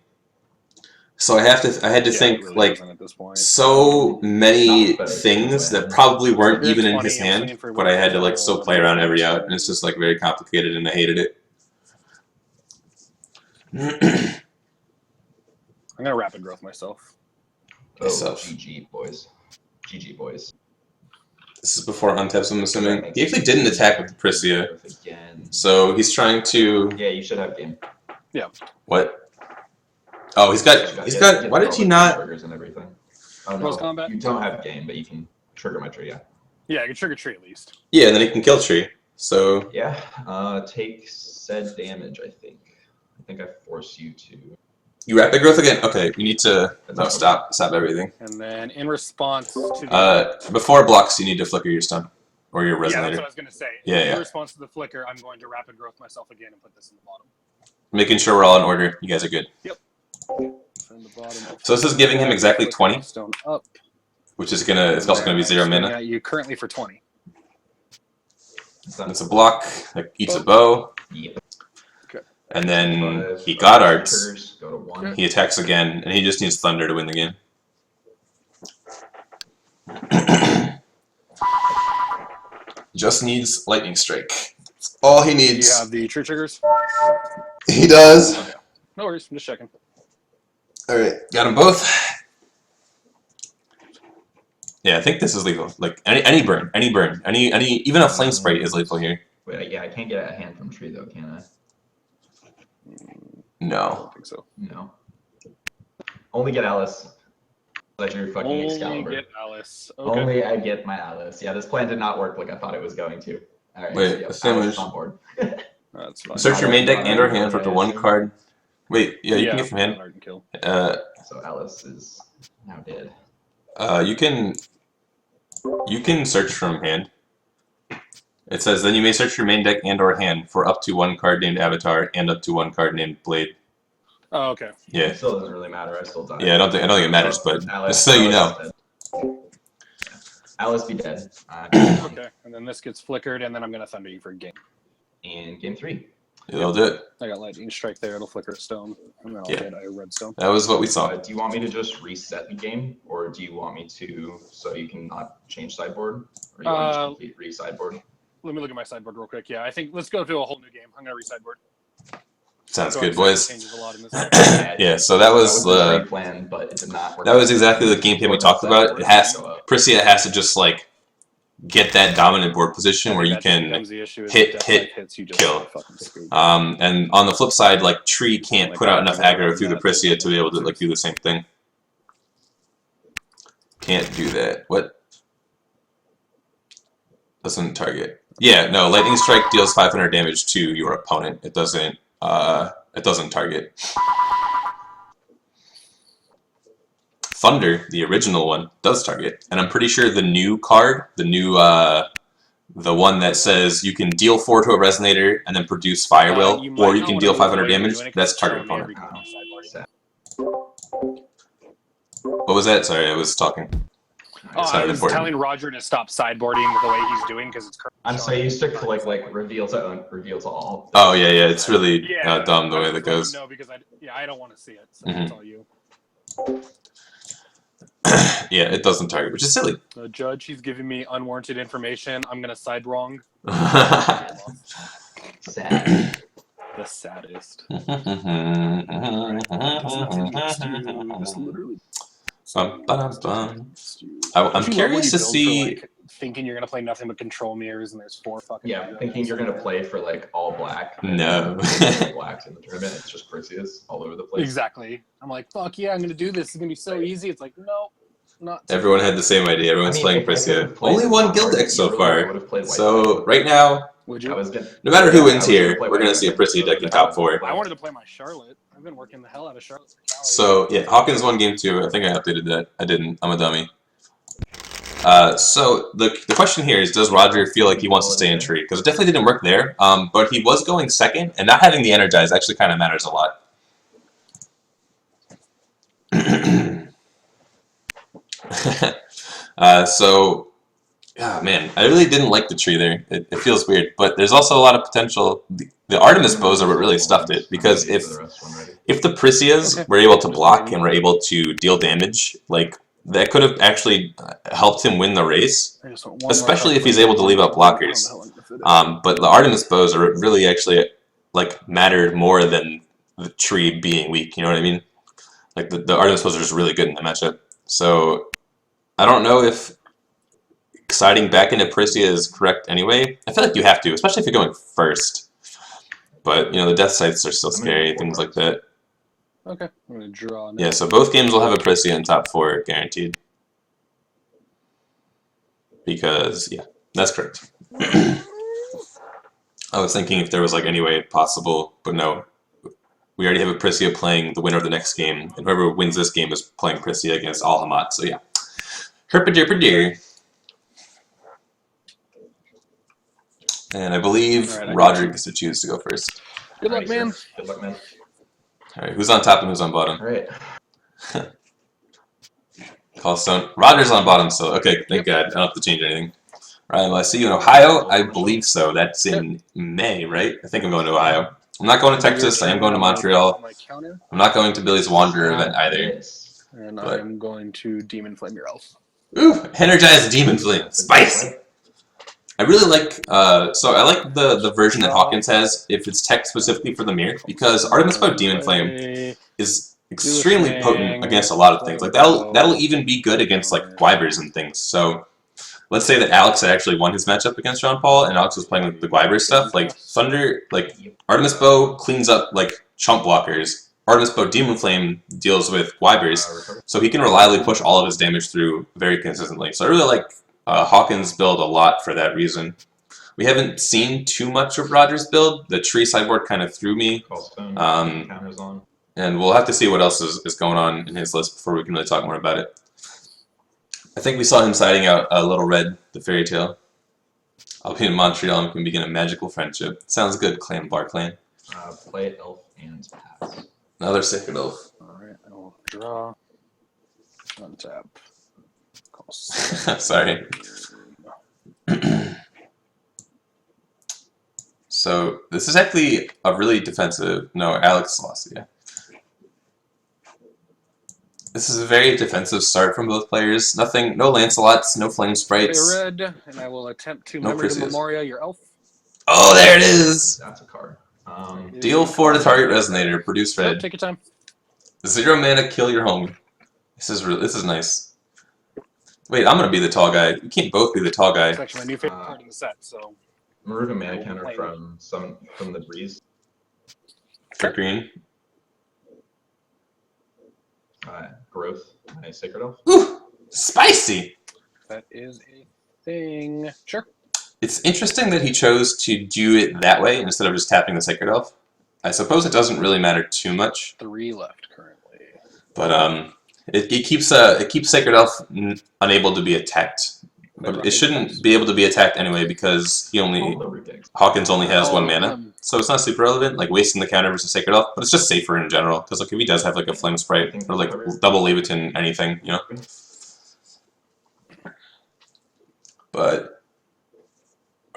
A: So I had to think, like, so many things that probably weren't even in his hand, but I had to, like, still play around every out, and it's just, like, very complicated, and I hated it.
B: I'm gonna rapid growth myself.
C: Oh, GG, boys. GG, boys.
A: This is before untaps, I'm assuming. He actually didn't attack with the Pricia. So he's trying to...
C: Yeah, you should have game.
B: Yeah.
A: What? Oh, he's got... Why did he not...
C: Triggers and everything. Oh, no,
B: combat?
C: you don't have game, but you can trigger my tree, yeah.
B: Yeah, I can trigger tree at least.
A: Yeah, and then he can kill tree. So...
C: Yeah, take said damage, I think. I think I force you to...
A: You rapid growth again? Okay, we need to... No, stop everything.
B: And then in response to the...
A: before blocks, you need to flicker your stun. Or your resonator.
B: Yeah, that's what I was going to say.
A: Yeah,
B: in response to the flicker, I'm going to rapid growth myself again and put this in the bottom.
A: Making sure we're all in order. You guys are good.
B: Yep.
A: So this is giving him exactly 20.
B: Stone up.
A: Which is gonna... It's also gonna be 0 mana.
B: Yeah, you currently for 20.
A: It's a block that eats a bow.
C: Yep.
A: And then he God Arts.
C: Go to 1.
A: He attacks again, and he just needs Thunder to win the game. Just needs Lightning Strike. That's all he needs.
B: Do you have the true triggers?
A: He does.
B: Okay. No worries, I'm just checking.
A: Alright, got them both. Yeah, I think this is lethal. Like, any burn. Even a Flame Sprite is lethal here.
C: Wait, yeah, I can't get a hand from tree, though, can I?
A: No.
B: I don't think so.
C: No. Only get Alice. Legendary fucking Excalibur.
B: Only get Alice. Okay.
C: Only I get my Alice. Yeah, this plan did not work like I thought it was going to. Alright,
A: wait,
C: so,
A: the sandwich.
C: on board.
B: That's fine.
A: Search your main deck and or hand for up to 1 card. Wait, yeah, you can get from hand.
C: So Alice is now dead.
A: You can search from hand. It says, then you may search your main deck and or hand for up to 1 card named Avatar and up to 1 card named Blade.
B: Oh, okay.
A: Yeah.
C: It still doesn't really matter. I still die.
A: Yeah, I don't think it matters, but just so you know.
C: Alice be dead.
B: Okay, and then this gets flickered, and then I'm going to Thunder you for game.
C: In game 3.
A: Yeah, they'll do it.
B: I got Lightning Strike there. It'll flicker a stone, and then I'll get a redstone.
A: That was what we saw.
C: Do you want me to just reset the game, or do you want me to so you can not change sideboard, or you want to just complete re-sideboard?
B: Let me look at my sideboard real quick. Yeah, I think let's go to a whole new game. I'm going to re-sideboard.
A: Sounds good, boys.
B: Changes a lot in this
A: yeah, so that was
C: the plan, but it did not work.
A: That was exactly the game plan we talked about. It has Pricia has to just like get that dominant board position where you can hit, kill. And on the flip side, like Tree can't put out enough aggro through the Pricia to be able to like do the same thing. Can't do that. What? Doesn't target. Yeah, no. Lightning Strike deals 500 damage to your opponent. It doesn't target. Thunder, the original one, does target, and I'm pretty sure the new card, the one that says you can deal 4 to a Resonator and then produce Firewheel, or you can deal 500 damage, that's target opponent.
C: Sad.
A: What was that? Sorry, I was talking.
B: Oh,
A: It's
B: I
A: not
B: was
A: important.
B: telling Roger to stop sideboarding the way he's doing because it's.
C: I'm so used to click like reveal to own, reveal to all.
A: Oh yeah, yeah. It's really
B: Yeah,
A: dumb the
B: I
A: way
B: was
A: that
B: just letting
A: goes.
B: him know because I don't want to see it. So
A: Mhm.
B: it's all you.
A: Yeah, it doesn't target, which is silly.
B: The judge, he's giving me unwarranted information. I'm gonna side wrong.
C: Sad.
B: The saddest.
A: This
B: literally.
A: I'm curious to see.
B: Like, thinking you're gonna play nothing but control mirrors, and there's 4 fucking.
C: Yeah, thinking you're gonna play for like all black.
A: No.
C: Blacks in the tournament. It's just Perseus all over the place.
B: Exactly. I'm like, fuck yeah, I'm gonna do this. It's gonna be so easy. It's like, no, not.
A: Everyone had the same idea. Everyone's playing
C: if I
A: Persia.
C: could've played
A: Only one guild
C: Dishonored,
A: deck so
C: literally, I
A: far.
C: would've played white
A: So right now,
B: Would
C: I
B: you?
C: was gonna,
A: no matter who
C: I
A: wins
C: was
A: here,
C: play
A: we're gonna
C: white
A: see a
C: deck,
A: Persia
C: so
A: deck in
C: that
A: top
C: was
A: 4.
C: white.
B: I wanted to play my Charlotte. I've been working the hell out of Charlotte for Cali.
A: So yeah, Hawkins won game 2. I think I updated that. I didn't. I'm a dummy. So the question here is, does Roger feel like he wants to stay in tree? Because it definitely didn't work there. But he was going second, and not having the energize actually kind of matters a lot. So, yeah, man, I really didn't like the tree there. It feels weird, but there's also a lot of potential. The Artemis bows are what really stuffed it, because if the Prisias were able to block and were able to deal damage, like, that could have actually helped him win the race, especially if he's able to leave up blockers. But the Artemis bows are really actually, like, mattered more than the tree being weak, you know what I mean? Like, the Artemis bows are just really good in the matchup. So, I don't know if siding back into Persia is correct anyway. I feel like you have to, especially if you're going first. But, you know, the death sites are still scary, things like that.
B: Okay, I'm gonna draw now.
A: Yeah, so both games will have a Persia in top 4, guaranteed. Because, yeah, that's correct. I was thinking if there was, like, any way possible, but no. We already have a Persia playing the winner of the next game, and whoever wins this game is playing Persia against alhama'at, so yeah. Herpadir. And I believe Roger gets to choose to go first.
B: Good luck, man.
C: Good luck, man.
A: Alright, who's on top and who's on bottom?
C: Alright.
A: Callstone. Roger's on bottom still. Okay, thank God. I don't have to change anything. Ryan, will I see you in Ohio? I believe so. That's in May, right? I think I'm going to Ohio. I'm not going to Texas. I am going to Montreal. I'm not going to Billy's Wanderer event either.
B: And I am going to Demon Flame your elf.
A: Ooh, energized Demon Flame. Spicy! I really like, so I like the version that Hawkins has, if it's tech specifically for the mirror, because Artemis Bow Demon Flame is extremely potent against a lot of things. Like, that'll even be good against, like, Gwybers and things. So, let's say that Alex had actually won his matchup against Jean Paul, and Alex was playing with the Gwyber stuff. Like, Thunder, like, Artemis Bow cleans up, like, chump blockers. Artemis Bow Demon Flame deals with Gwybers, so he can reliably push all of his damage through very consistently. So I really like Hawkins' build a lot for that reason. We haven't seen too much of Roger's build. The tree sideboard kind of threw me. And we'll have to see what else is going on in his list before we can really talk more about it. I think we saw him siding out a Little Red, the fairy tale. I'll be in Montreal and we can begin a magical friendship. Sounds good, Clan Bar Clan.
C: Play elf and pass.
A: Another Sacred Elf.
B: Alright, I will draw. Untap.
A: Sorry. So, this is actually a really defensive... No, Alex lost, yeah. This is a very defensive start from both players. Nothing, no Lancelots, no Flame Sprites.
B: Red, and I will attempt to Memory of Memoria, your elf.
A: Oh, there it is!
C: That's a card.
A: Deal 4 to target Resonator, produce red.
B: Take your time.
A: 0 mana, kill your homie. This is nice. Wait, I'm gonna be the tall guy. You can't both be the tall guy.
B: It's actually my new favorite card in the set, so...
C: Maruga mana counter from the breeze.
A: For green.
C: Growth, my Sacred Elf.
A: Ooh! Spicy!
B: That is a thing. Sure.
A: It's interesting that he chose to do it that way instead of just tapping the Sacred Elf. I suppose it doesn't really matter too much.
B: 3 left currently.
A: But it keeps Sacred Elf unable to be attacked. But it shouldn't be able to be attacked anyway because Hawkins only has 1 mana. so it's not super relevant, like wasting the counter versus Sacred Elf, but it's just safer in general, because like if he does have like a Flame Sprite, or like double Leviton, anything, you know? But,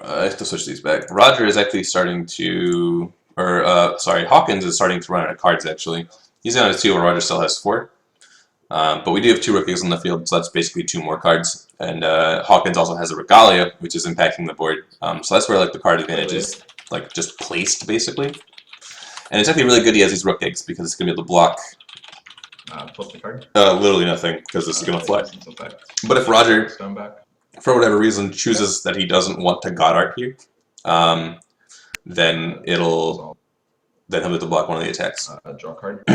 A: I have to switch these back. Roger is actually starting to, or, sorry, Hawkins is starting to run out of cards, actually. He's down to 2, where Roger still has 4. But we do have 2 Rookies on the field, so that's basically 2 more cards. And Hawkins also has a Regalia, which is impacting the board. So that's where like the card advantage is like just placed, basically. And it's actually really good he has these Rook Eggs, because it's going to be able to block
C: Flip the card.
A: literally nothing, because this is going to fly. But if Roger, for whatever reason, chooses that he doesn't want to God Art here, then he'll have to block one of the attacks.
C: Draw card.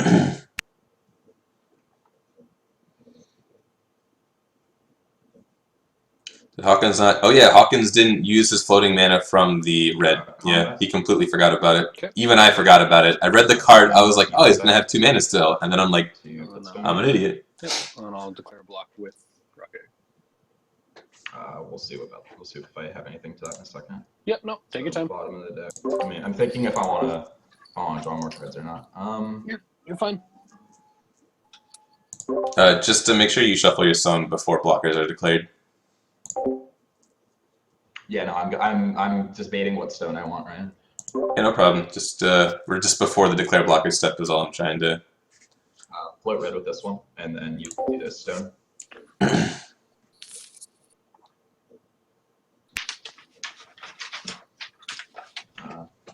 A: Did Hawkins not? Oh yeah, Hawkins didn't use his floating mana from the red. Yeah, he completely forgot about it.
B: Okay.
A: Even I forgot about it. I read the card, I was like, oh, he's going to have 2 mana still. And then I'm like, I'm an idiot.
B: Yep. And I'll declare a block with Rock Egg.
C: We'll see if I have anything to that in a second.
B: Yep, no, take your time.
C: Bottom of the deck. I mean, I'm thinking if I want to draw more cards or not.
B: You're fine.
A: Just to make sure you shuffle your stone before blockers are declared.
C: Yeah, no, I'm just baiting what stone I want, right?
A: Yeah, no problem. Just we're just before the declare blocker step is all I'm trying to.
C: Float red with this one, and then you do this stone.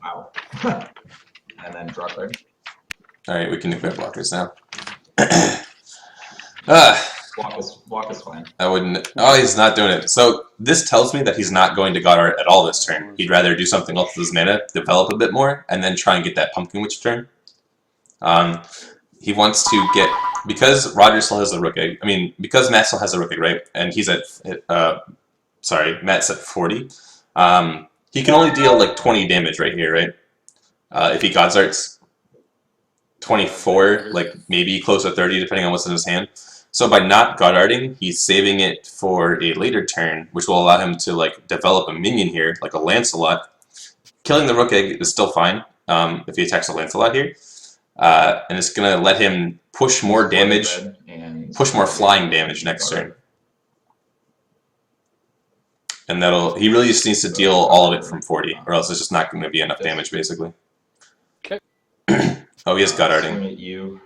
C: Wow. And then draw card.
A: All right, we can declare blockers now.
C: Walk is fine.
A: I wouldn't. Oh, he's not doing it. So this tells me that he's not going to God Art at all this turn. He'd rather do something else with his mana, develop a bit more, and then try and get that Pumpkin Witch turn. He wants to get, because Roger still has a Rook Egg. I mean, because Matt still has a Rook Egg, right? And he's at, sorry, Matt's at 40. He can only deal like 20 damage right here, right? If he God's Arts 24, like maybe close to 30, depending on what's in his hand. So by not God Arting, he's saving it for a later turn, which will allow him to like develop a minion here, like a Lancelot. Killing the Rook Egg is still fine if he attacks a Lancelot here. And it's going to let him push more damage, push more flying damage next turn. And he really just needs to deal all of it from 40, or else it's just not going to be enough damage, basically.
B: Okay.
A: Oh, he is God Arting.
C: Swing at you,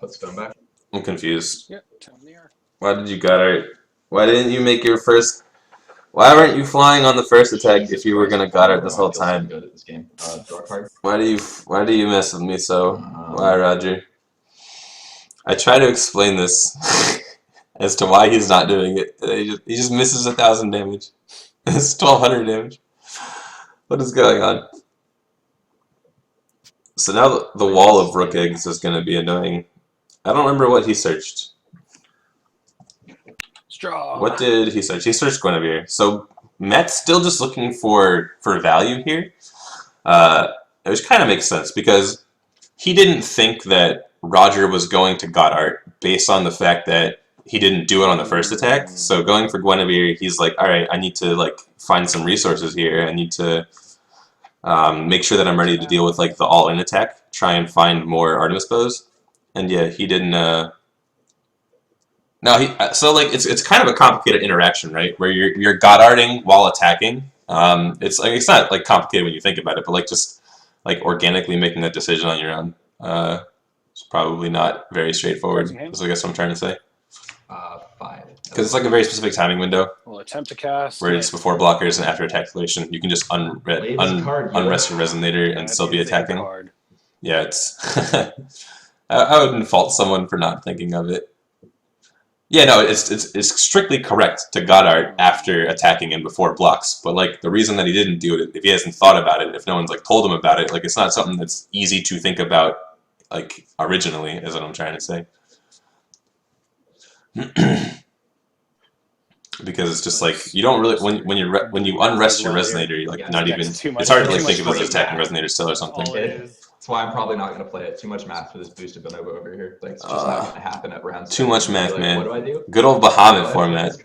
C: put stone back.
A: I'm confused.
B: Yep, 10 in the air.
A: Why did you God Art? Why didn't you make your first... Why weren't you flying on the first attack if you were going to God Art this whole time?
C: Good at this game. Draw card.
A: Why do you mess with me so? Why, Roger? I try to explain this as to why he's not doing it. He just misses 1,000 damage. It's 1,200 damage. What is going on? So now the wall of Rook Eggs is going to be annoying. I don't remember what he searched.
B: Straw.
A: What did he search? He searched Guinevere. So Matt's still just looking for value here. Which kind of makes sense because he didn't think that Roger was going to God Art based on the fact that he didn't do it on the first attack. So going for Guinevere, he's like, all right, I need to like find some resources here. I need to make sure that I'm ready to deal with like the all-in attack. Try and find more Artemis bows. And yeah, he didn't. No, so like it's kind of a complicated interaction, right? Where you're God Arting while attacking. It's like it's not like complicated when you think about it, but like just like organically making that decision on your own. It's probably not very straightforward. That's I guess what I'm trying to say.
C: 5.
A: Because it's like a very specific timing window.
B: We'll attempt to cast.
A: Where it's before blockers and after attack declaration. You can just unrest your Resonator and still be attacking. Yeah, it's. I wouldn't fault someone for not thinking of it. Yeah, no, it's strictly correct to God Art after attacking and before blocks. But like the reason that he didn't do it, if he hasn't thought about it, if no one's like told him about it, like it's not something that's easy to think about like originally, is what I'm trying to say. Because it's just like you don't really when you unrest your Resonator, you're like not even. It's hard to like think of it as attacking Resonator still or something.
C: That's why I'm probably not going to play it. Too much math for this boosted bonobo over here. Like it's just not going to happen at round.
A: Too much math,
C: like,
A: man.
C: What do I do?
A: Good old Bahamut format.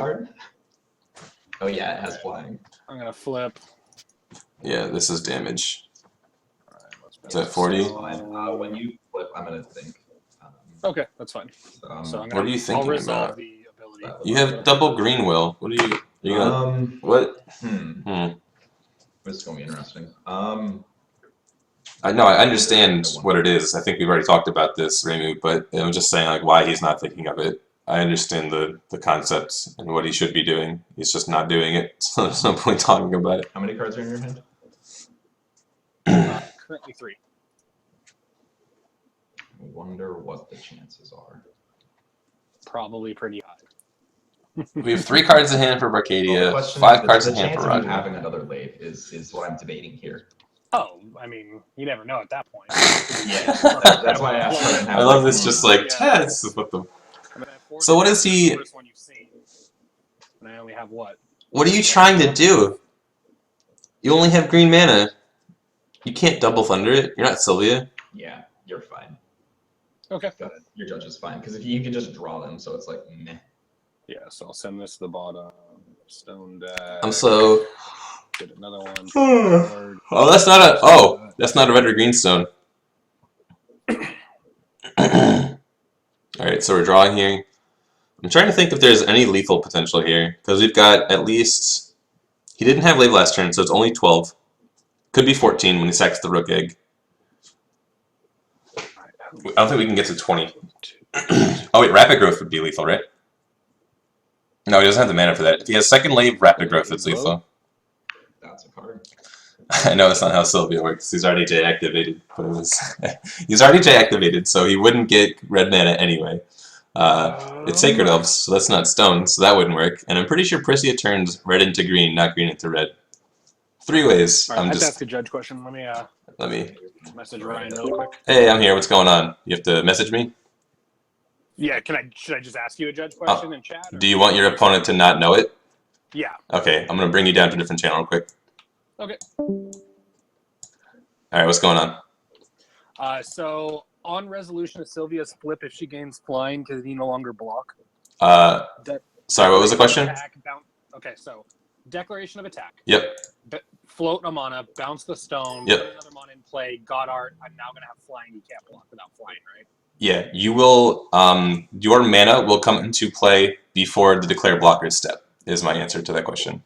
C: Oh yeah, it has flying.
B: I'm gonna flip.
A: Yeah, this is damage. Is that 40?
C: Fine. When you flip, I'm gonna think.
B: Okay, that's fine. So I'm
A: What are you thinking
B: I'll resolve
A: about?
B: the ability.
A: You have double green will. What are you? You gonna, what?
C: This is gonna be interesting.
A: I know, I understand what it is. I think we've already talked about this, Remu, but I'm just saying like why he's not thinking of it. I understand the concept and what he should be doing. He's just not doing it, so there's no point talking about it.
C: How many cards are in your hand?
B: Currently 3.
C: I wonder what the chances are.
B: Probably pretty high.
A: We have 3 cards in hand for Barcadia,
C: Well, the
A: 5 cards in
C: the
A: hand
C: chance
A: for
C: of you
A: Roger.
C: having another lave is what I'm debating here.
B: Oh, I mean, you never know at that point.
C: Yeah, that's why I asked for it and
A: I
C: have
A: love
C: like,
A: this just like,
B: Yeah.
A: this is what the...
B: I mean, I have 4
A: So what is he...
B: the first one you've seen. And I only have what?
A: What are you trying to do? You only have green mana. You can't double thunder it. You're not Sylvia.
C: Yeah, you're fine.
B: Okay.
C: Got it. Your judge is fine because if you can just draw them, so it's like meh.
B: Yeah, so I'll send this to the bottom. Stone deck.
A: I'm so...
B: Get another one.
A: Oh, that's not a... Oh, that's not a red or green stone. Alright, so we're drawing here. I'm trying to think if there's any lethal potential here. Because we've got at least... He didn't have Lave last turn, so it's only 12. Could be 14 when he sacks the Rook Egg. I don't think we can get to 20. Oh wait, Rapid Growth would be lethal, right? No, he doesn't have the mana for that. If he has second Lave Rapid Growth, it's lethal.
C: That's a card.
A: I know that's not how Sylvia works. He's already J-activated, but it was... He's already J-activated, so he wouldn't get red mana anyway. It's Sacred Elves, so that's not stone, so that wouldn't work. And I'm pretty sure Prisia turns red into green, not green into red. 3 ways.
B: All right,
A: I'm
B: I have to
A: just...
B: ask a judge question. Let me message Ryan really quick.
A: Hey, I'm here. What's going on? You have to message me?
B: Yeah, should I just ask you a judge question in chat? Or?
A: Do you want your opponent to not know it?
B: Yeah.
A: Okay, I'm going to bring you down to a different channel real quick.
B: Okay.
A: Alright, what's going on?
B: So, on resolution of Sylvia's flip, if she gains flying, does he no longer block?
A: Sorry, what was the question?
B: Okay, so, declaration of attack.
A: Yep.
B: Float a mana, bounce the stone,
A: Yep.
B: put another mana in play, God Art, I'm now going to have flying, you can't block without flying, right?
A: Yeah, you will, your mana will come into play before the declare blocker step, is my answer to that question.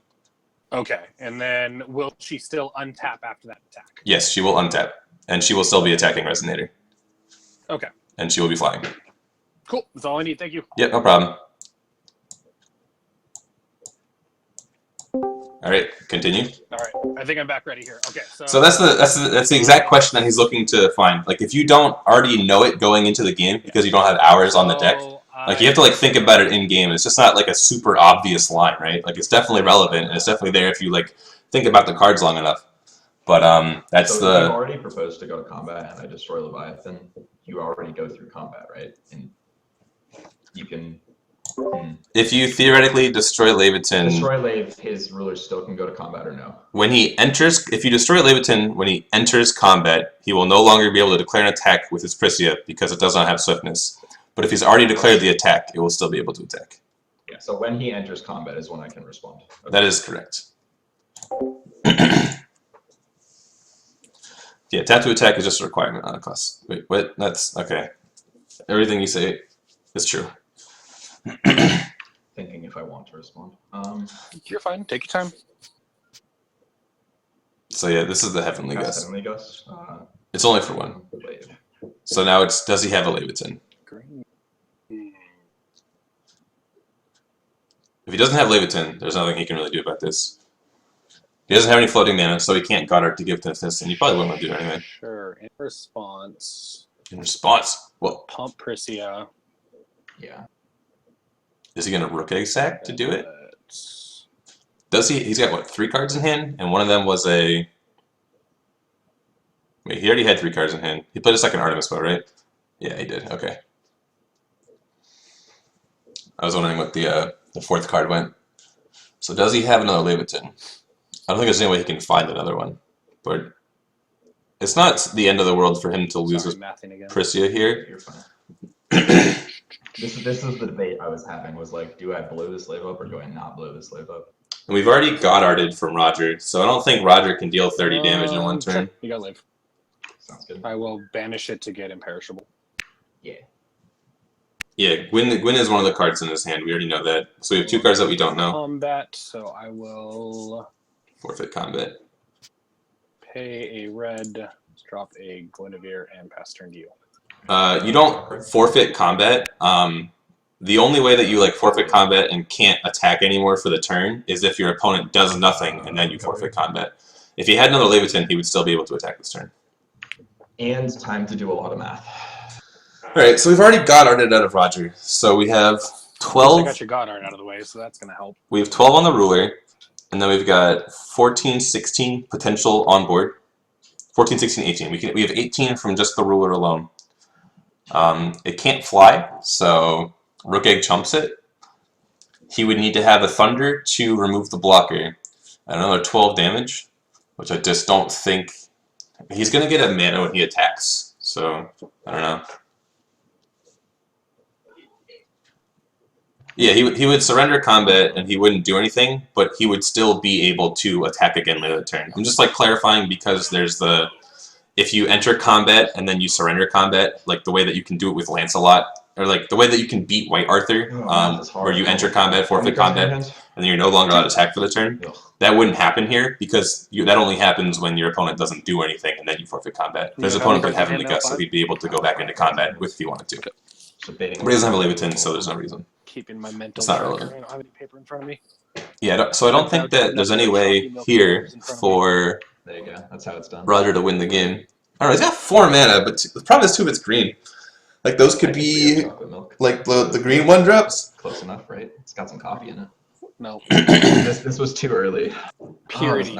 B: Okay, and then will she still untap after that attack?
A: Yes, she will untap, and she will still be attacking Resonator.
B: Okay.
A: And she will be flying.
B: Cool, that's all I need, thank you.
A: Yep, no problem. Alright, continue.
B: Alright, I think I'm back ready here. Okay,
A: So that's the exact question that he's looking to find. Like, if you don't already know it going into the game because you don't have hours on the deck, like, you have to, like, think about it in-game. It's just not, like, a super obvious line, right? Like, it's definitely relevant, and it's definitely there if you, like, think about the cards long enough. But, that's
C: so you already proposed to go to combat, and I destroy Leviathan. You already go through combat, right? And you can...
A: If you theoretically destroy Leviathan...
C: Destroy Lave, his rulers still can go to combat or no?
A: When he enters... If you destroy Leviathan, when he enters combat, he will no longer be able to declare an attack with his Prisia because it does not have swiftness. But if he's already declared the attack, it will still be able to attack.
C: Yeah, so when he enters combat is when I can respond. Okay.
A: That is correct. Yeah, tap to attack is just a requirement on a class. Wait, what? That's... Okay. Everything you say is true.
C: Thinking if I want to respond.
B: You're fine, take your time.
A: So yeah, this is the Heavenly Gust.
C: Heavenly Gust.
A: It's only for 1.
C: Lave.
A: So now it's, does he have a Leviathan?
B: Green.
A: If he doesn't have Leviathan, there's nothing he can really do about this. He doesn't have any floating mana, so he can't Goddard to give this, and you probably wouldn't want to do it anyway.
B: Sure, in response...
A: In response, well,
B: Pump Prisia.
C: Yeah.
A: is he going to Rook Egg sack to do it? Does he? He's got, what, 3 cards in hand? And one of them was a... Wait, he already had 3 cards in hand. He played a second Artemis bow, right? Yeah, he did. Okay. I was wondering what the 4th card went. So does he have another Leviathan? I don't think there's any way he can find another one. But it's not the end of the world for him to lose his Prisia here.
C: You're fine. This is the debate I was having, was like, do I blow this Lave up or do I not blow this Lave up?
A: And we've already Goddarded from Roger, so I don't think Roger can deal 30 damage in 1 turn.
B: You got Lave.
C: Sounds good.
B: I will banish it to get imperishable.
C: Yeah.
A: Yeah, Gwyn is one of the cards in his hand. We already know that. So we have 2 cards that we don't know.
B: Combat, so I will
A: Forfeit combat.
B: pay a red, drop a Guinevere, and pass turn to you.
A: You don't forfeit combat. The only way that you like forfeit combat and can't attack anymore for the turn is if your opponent does nothing and then you forfeit combat. If he had another Leviathan, he would still be able to attack this turn.
C: And time to do a lot of math.
A: Alright, so we've already got Arted out of Roger. So we have 12.
B: I got your God Art out of the way, so that's going to help.
A: We have 12 on the ruler, and then we've got 14, 16 potential on board. 14, 16, 18. We have 18 from just the ruler alone. It can't fly, so Rook Egg chumps it. He would need to have a Thunder to remove the blocker. Another 12 damage, which I just don't think... He's going to get a mana when he attacks, so I don't know. Yeah, he would surrender combat and he wouldn't do anything, but he would still be able to attack again later in the turn. I'm just like clarifying because there's the... If you enter combat and then you surrender combat, like the way that you can do it with Lancelot, or like the way that you can beat White Arthur, where you enter combat, forfeit combat, and then you're no longer allowed to attack for the turn. That wouldn't happen here because that only happens when your opponent doesn't do anything and then you forfeit combat. His opponent could have him the guts, so he'd be able to go back into combat if he wanted to. But he doesn't have a Leviathan, so there's no reason.
B: Keeping my mental.
A: It's not relevant.
B: I don't have any paper in front of me.
A: Yeah, so I don't think that there's any way here for
C: There you go. That's how it's done.
A: Roger to win the game. I don't know, he's got 4 mana, but the problem is 2 of it's green. Like, those could be, like, the green 1-drops.
C: Close enough, right? It's got some coffee in it.
B: No.
C: This was too early.
B: Purity.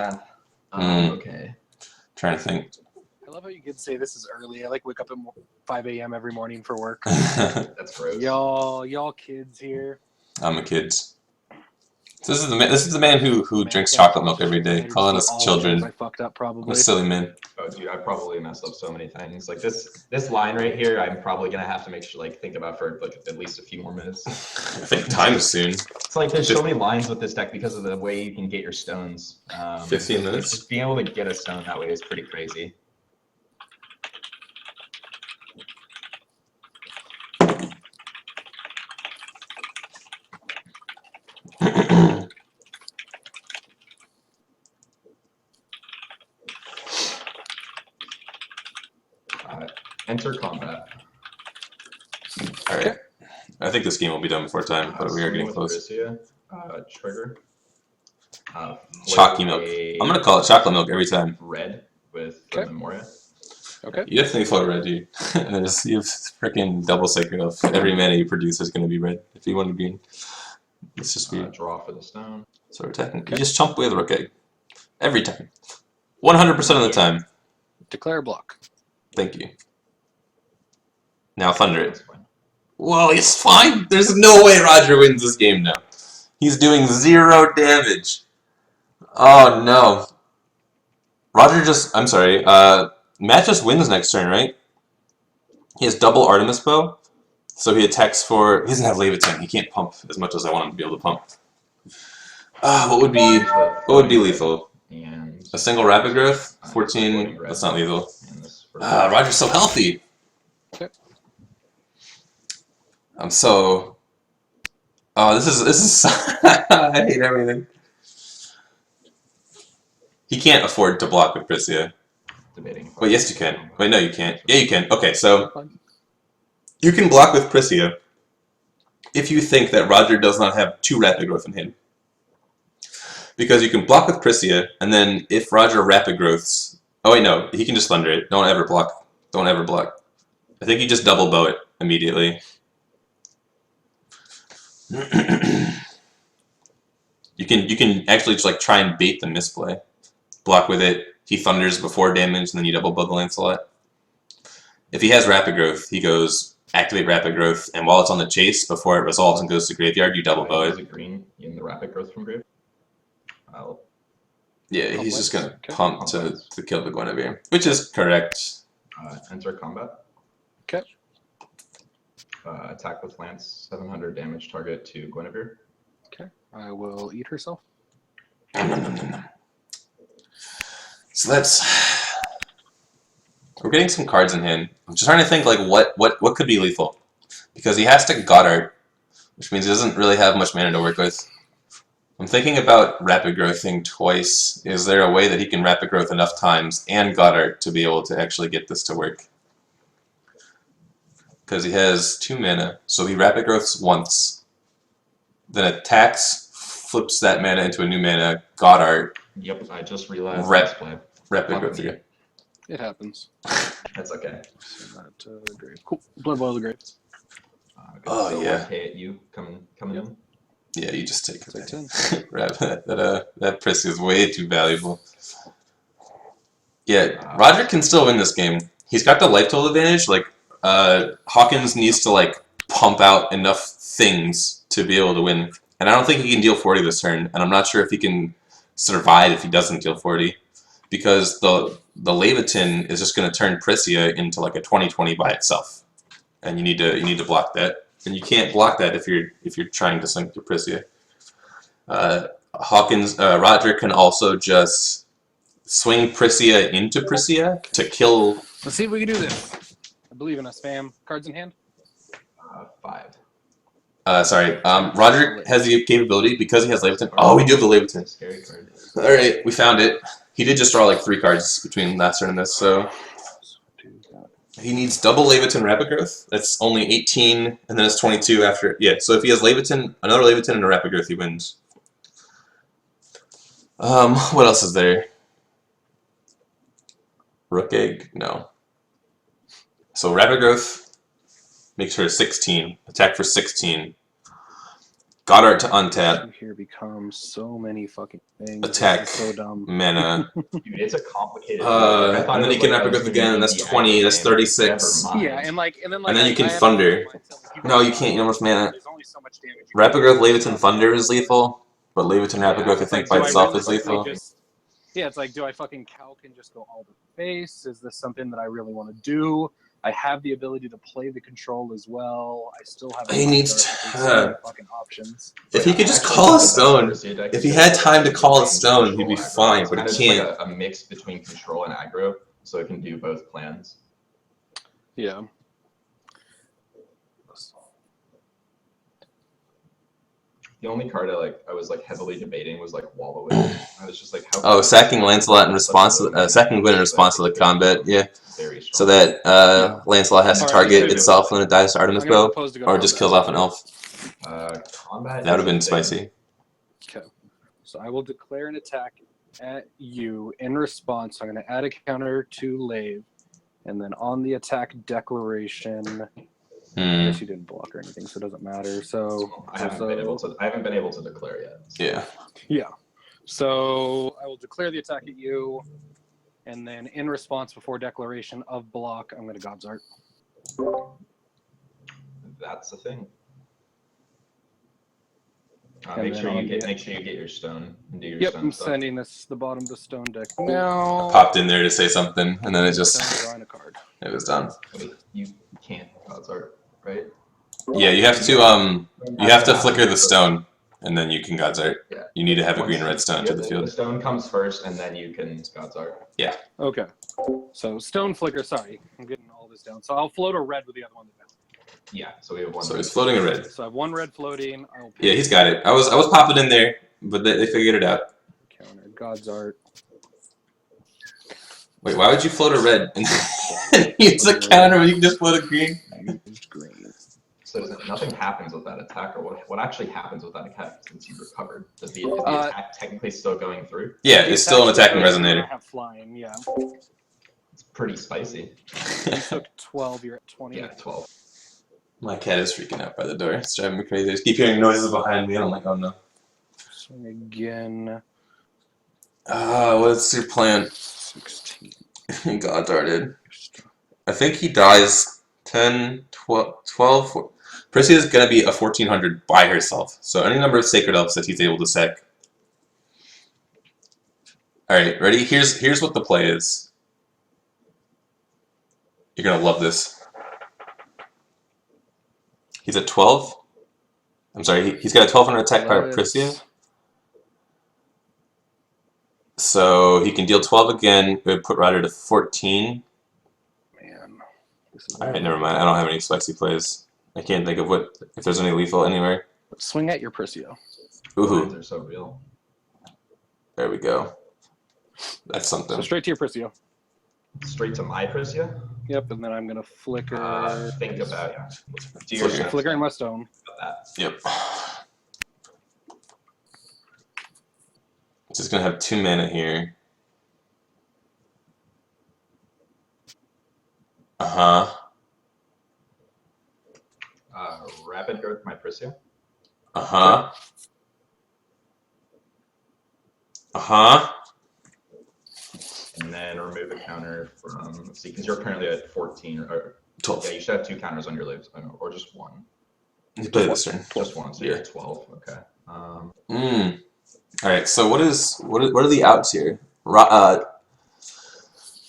C: Okay.
A: Trying to think.
B: I love how you could say this is early. I like wake up at 5 a.m. every morning for work.
C: That's gross.
B: Y'all kids here.
A: I'm a kid. So this is the man who drinks chocolate milk every day, calling us children.
B: I fucked up probably.
A: I'm a silly man.
C: Oh, dude, I probably messed up so many things. Like this line right here, I'm probably gonna have to make sure think about for like at least a few more minutes.
A: I think time soon.
C: It's like there's so many lines with this deck because of the way you can get your stones.
A: 15 minutes.
C: Just being able to get a stone that way is pretty crazy. Enter combat.
A: Alright. I think this game will be done before time, but we are getting close.
C: Trigger.
A: Chalky milk. I'm going to call it chocolate milk every time.
C: Red with Memoria.
B: Okay.
A: You definitely float red, dude. And then just you have freaking double sacred of every mana you produce is going to be red if you want to be. It's just weird.
C: Draw for the stone.
A: So we're attacking. You just chump with Rook Egg. Every time. 100% of the time.
B: Declare a block.
A: Thank you. Now Thunder it. Whoa, he's fine. There's no way Roger wins this game now. He's doing 0 damage. Oh no. Roger just... I'm sorry. Matt just wins next turn, right? He has double Artemis Bow. So he attacks for... He doesn't have Leviathan. He can't pump as much as I want him to be able to pump. What would be lethal?
C: And
A: A single Rapid Growth? 14... That's not lethal. Roger's so healthy.
B: Okay.
A: I'm so... Oh, this is... I hate everything. He can't afford to block with Priscia. Wait, yes you can. Wait, no you can't. Yeah, you can. Okay, so... You can block with Priscia if you think that Roger does not have 2 Rapid Growth in hand. Because you can block with Priscia, and then if Roger Rapid Growths... Oh wait, no. He can just Thunder it. Don't ever block. Don't ever block. I think you just double bow it immediately. You can actually just like try and bait the misplay. Block with it, he thunders before damage, and then you double bow the Lancelot. If he has Rapid Growth, he goes activate Rapid Growth, and while it's on the chase, before it resolves and goes to graveyard, you double bow it.
C: Green in the Rapid Growth from grave.
A: Yeah, he's just gonna pump to kill the Guinevere, which is correct.
C: Enter combat.
B: Okay.
C: Attack with lance, 700 damage target to Guinevere.
B: Okay. I will eat herself.
A: So that's We're getting some cards in hand. I'm just trying to think like what could be lethal, because he has to Goddard, which means he doesn't really have much mana to work with. I'm thinking about rapid growthing twice. Is there a way that he can rapid growth enough times and Goddard to be able to actually get this to work? Because he has 2 mana, so he rapid growths once, then attacks, flips that mana into a new mana, Goddard.
C: Yep, I just realized
A: Rapid
C: Fuck
A: growth
C: me.
A: again.
B: It happens.
C: That's okay.
B: Send that to the grave. Cool. Blood Boil the Grave.
A: Oh,
C: so
A: yeah.
C: 1K at you coming in.
A: Yeah, you just take
B: It's like
A: it. That Priss is way too valuable. Yeah, Roger can still win this game. He's got the life total advantage. Like, Hawkins needs to like pump out enough things to be able to win, and I don't think he can deal 40 this turn. And I'm not sure if he can survive if he doesn't deal 40, because the Levitin is just going to turn Prissia into like a 20/20 by itself, and you need to block that. And you can't block that if you're trying to sink your Prissia. Roger can also just swing Prissia into Prissia to kill.
B: Let's see if we can do this. I believe in us, fam. Cards in hand?
C: 5.
A: Sorry. Roger has the capability, because he has Levitin. Oh, we do have the Levitin.
C: Scary card.
A: Alright, we found it. He did just draw like 3 cards between last turn and this, so he needs double Levitin Rapid Growth. That's only 18, and then it's 22 after. Yeah, so if he has Levitin, another Levitin, and a Rapid Growth, he wins. What else is there? Rook Egg? No. So Rapid Growth makes her 16. Attack for 16. Goddard to untap.
B: Here becomes so many fucking things.
A: Attack.
B: This is so dumb.
A: Mana.
C: Dude, it's a complicated.
A: And then you can Rapid Growth again, and that's 20, that's 36.
B: Yeah, and then
A: And then you can
B: I have
A: Thunder.
B: this mindset, like,
A: No, you can't, you don't have mana.
B: There's only so much damage. you
A: Rapid
B: can
A: Growth,
B: do.
A: Levitin Thunder is lethal, but Levitin Rapid Growth I
B: It's
A: think
B: like,
A: by
B: do I
A: itself is
B: realistically
A: lethal.
B: yeah, it's like, do I fucking Calc and just go all the face? Is this something that I really want to do? I have the ability to play the control as well. I still have.
A: He needs
B: so many fucking options.
A: If he could just call a stone, if he had time to call a stone, he'd be fine, but he can't.
C: Like a mix between control and aggro, so it can do both plans.
B: Yeah.
C: The only card I was like heavily debating was like Wallow It. I was just like, how?
A: Oh, sacking Lancelot in response to sacking Gwyn in response to the combat, yeah.
C: Very strong.
A: So that Lancelot has to target itself when it dies to Artemis
B: I'm gonna
A: Bow,
B: propose to go
A: or
B: to
A: just
B: combat.
A: kills off an elf.
C: Combat.
A: That would have been
C: is a thing.
A: spicy.
B: Okay. So I will declare an attack at you in response. I'm going to add a counter to Lave, and then on the attack declaration. I guess you didn't block or anything, so it doesn't matter. So
C: I haven't been able to declare yet. So.
A: Yeah.
B: Yeah. So I will declare the attack at you, and then in response, before declaration of block, I'm going to God's Art.
C: That's the thing.
B: And
C: Make
B: then
C: sure
B: I'll
C: you
B: get-
C: get your stone and do your
B: Yep,
C: stone
B: I'm
C: stuff.
B: sending this the bottom of the stone deck now.
A: Popped in there to say something, and then it
B: Stone
A: just
B: drawing a card.
A: it was done.
C: Wait, you can't God's Art, right?
A: Yeah, you have to flicker the stone, and then you can God's Art.
C: Yeah.
A: You need to have a green red stone to the
C: The
A: field.
C: stone comes first, and then you can God's Art.
B: Okay. So stone flicker. Sorry, I'm getting all this down. So I'll float a red with the other one.
C: Yeah, so we have one.
A: So he's floating a red.
B: So I have one red floating. I'll
A: Yeah, he's got it. I was popping in there, but they figured it out.
B: counter God's Art.
A: Wait, why would you float a red and use a counter when you can just float a green?
B: Used green.
C: So nothing happens with that attack, or what actually happens with that attack since you recovered? Is the attack technically still going through?
A: Yeah, it's still an attacking
B: I
A: resonator.
B: have flying. Yeah.
C: It's pretty spicy.
B: You took 12. You're at 20.
C: Yeah, 12.
A: My cat is freaking out by the door. It's driving me crazy. I just keep hearing noises behind me, and I'm like, oh no.
B: Swing again.
A: What's your plan?
B: 16.
A: God darted. I think he dies 10, 12. Priscilla is going to be a 1400 by herself. So any number of Sacred Elves that he's able to sack. Alright, ready? Here's what the play is. You're going to love this. He's at 12. I'm sorry, he's got a 1200 attack power Priscilla. So he can deal 12 again. It would put Ryder to 14. Alright, never mind. I don't have any spicy plays. I can't think of if there's any lethal anywhere.
B: Swing at your Prisio.
C: Lines
A: Ooh,
C: are so real.
A: there we go. That's something.
B: So straight to your Prisio.
C: Straight to my Prisia?
B: Yep, and then I'm gonna flicker.
C: Think about do your
A: Flicker.
B: Flickering my stone.
C: that.
A: Yep. Just gonna have 2 mana here. Uh-huh.
C: Rapid growth my Prisia.
A: Uh-huh. Uh-huh.
C: And then remove a counter from, let's see, because you're currently at 14. Or,
A: 12.
C: yeah, you should have 2 counters on your lives, or just one.
A: You play this turn.
C: Just one, so you're at 12. Okay.
A: Alright, so what are the outs here?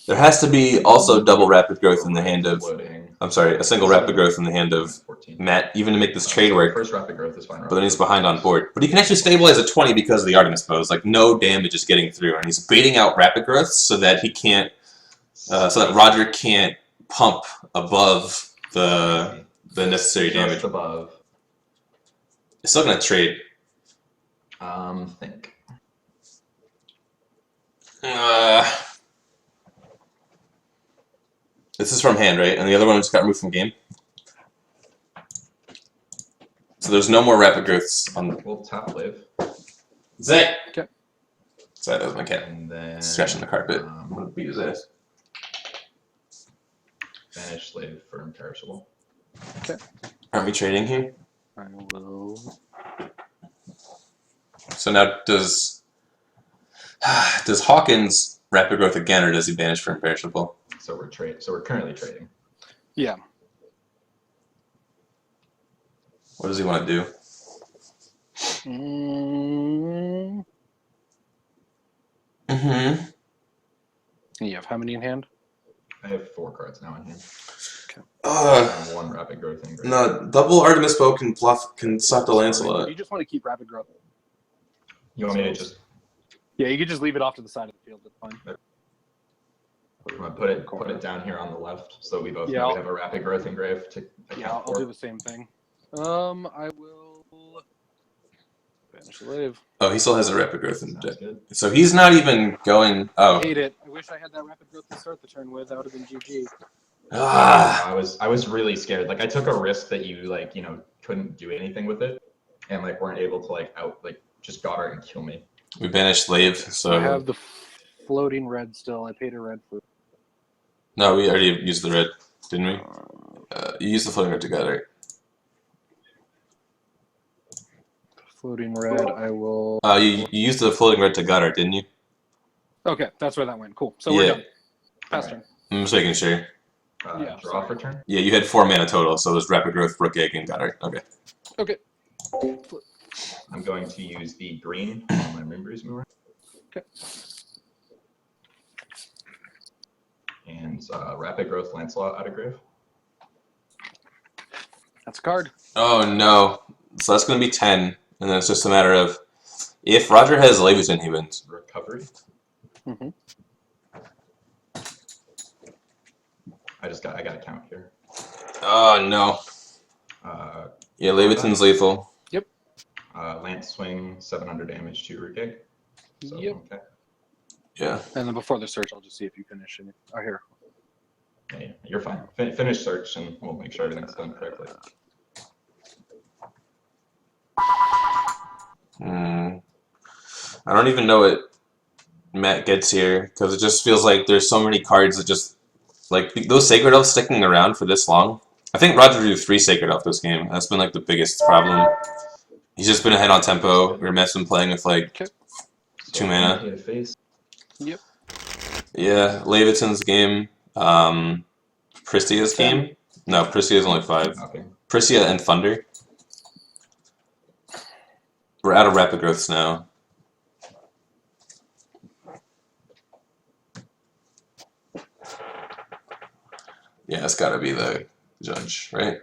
A: There has to be also double rapid growth in the hand of...
C: Floating.
A: I'm sorry, a single rapid growth in the hand of
C: 14.
A: Matt, even to make this trade work.
C: First rapid growth is fine.
A: But then he's behind on board. But he can actually stabilize a 20 because of the Artemis pose. Like, no damage is getting through. And he's baiting out rapid growth so that he can't... so that Roger can't pump above the necessary damage.
C: Just above.
A: It's still going to trade.
C: Think.
A: This is from hand, right? And the other one just got removed from game. So there's no more rapid growths on.
C: We'll tap live.
A: Zay.
B: Okay.
A: Sorry, that was my cat
C: And then
A: scratching the carpet. I'm gonna beat his ass.
C: Banish slave for imperishable.
B: Okay.
A: Aren't we trading here?
B: I will.
A: So now does Hawkins rapid growth again, or does he banish for imperishable?
C: So we're currently trading.
B: Yeah.
A: What does he want to do?
B: You have how many in hand?
C: I have 4 cards now in hand.
B: Okay.
C: And 1 rapid growth in grave.
A: No, double Artemis bow can suck the Lancelot.
B: You just want to keep rapid growth.
C: You want me to just
B: Yeah, you could just leave it off to the side of the field. That's fine.
C: I'm gonna put it down here on the left so we both
B: Yeah,
C: know we
B: I'll-
C: have a rapid growth in grave to
B: Yeah,
C: account
B: I'll
C: for.
B: do the same thing. I will banish the wave.
A: Oh, he still has a rapid growth in the
C: Sounds
A: deck.
C: good.
A: So he's not even going. Oh.
B: Hate it. I wish I had that rapid growth to start the turn with. That would have been GG.
A: Ah.
C: I was really scared. Like I took a risk that you couldn't do anything with it, and weren't able to just got her and kill me.
A: We banished Slave, so.
B: I have the floating red still. I paid a red for.
A: No, we already used the red, didn't we? You used the floating red together.
B: Floating red. I will.
A: You used the floating red to gutter, didn't you?
B: Okay, that's where that went. Cool. So we're done. Pass turn.
A: I'm just making sure.
B: Yeah,
C: Draw for turn.
A: Yeah, you had 4 mana total, so there's rapid growth, brook egg, and gutter. Okay.
B: Okay.
C: I'm going to use the green on my Moonbreeze mover.
B: Okay.
C: And rapid growth Lancelot out of grave.
B: That's a card.
A: Oh no. So that's going to be 10, and then it's just a matter of if Roger has Leviathan, he wins.
C: Recovery.
B: Mm-hmm.
C: I got a count here.
A: Oh no. Yeah, Leviathan's lethal.
B: Yep.
C: Lance swing, 700 damage to root gig. So,
B: Yep.
C: Okay.
A: Yeah.
B: And then before the search, I'll just see if you finish it. Oh, here.
C: Yeah, you're fine. Finish search, and we'll make sure everything's done correctly.
A: I don't even know what Matt gets here, because it just feels like there's so many cards that just, like, those Sacred Elves sticking around for this long. I think Roger drew 3 Sacred Elf this game. That's been, like, the biggest problem. He's just been ahead on tempo. Matt's been playing with, like, 2 mana.
C: Hit a face.
B: Yep.
A: Yeah, Leviathan's game. Pristia's game? No, Pristia's only 5.
C: Okay.
A: Pristia and Thunder. We're out of rapid growths now. Yeah, it's gotta be the judge, right?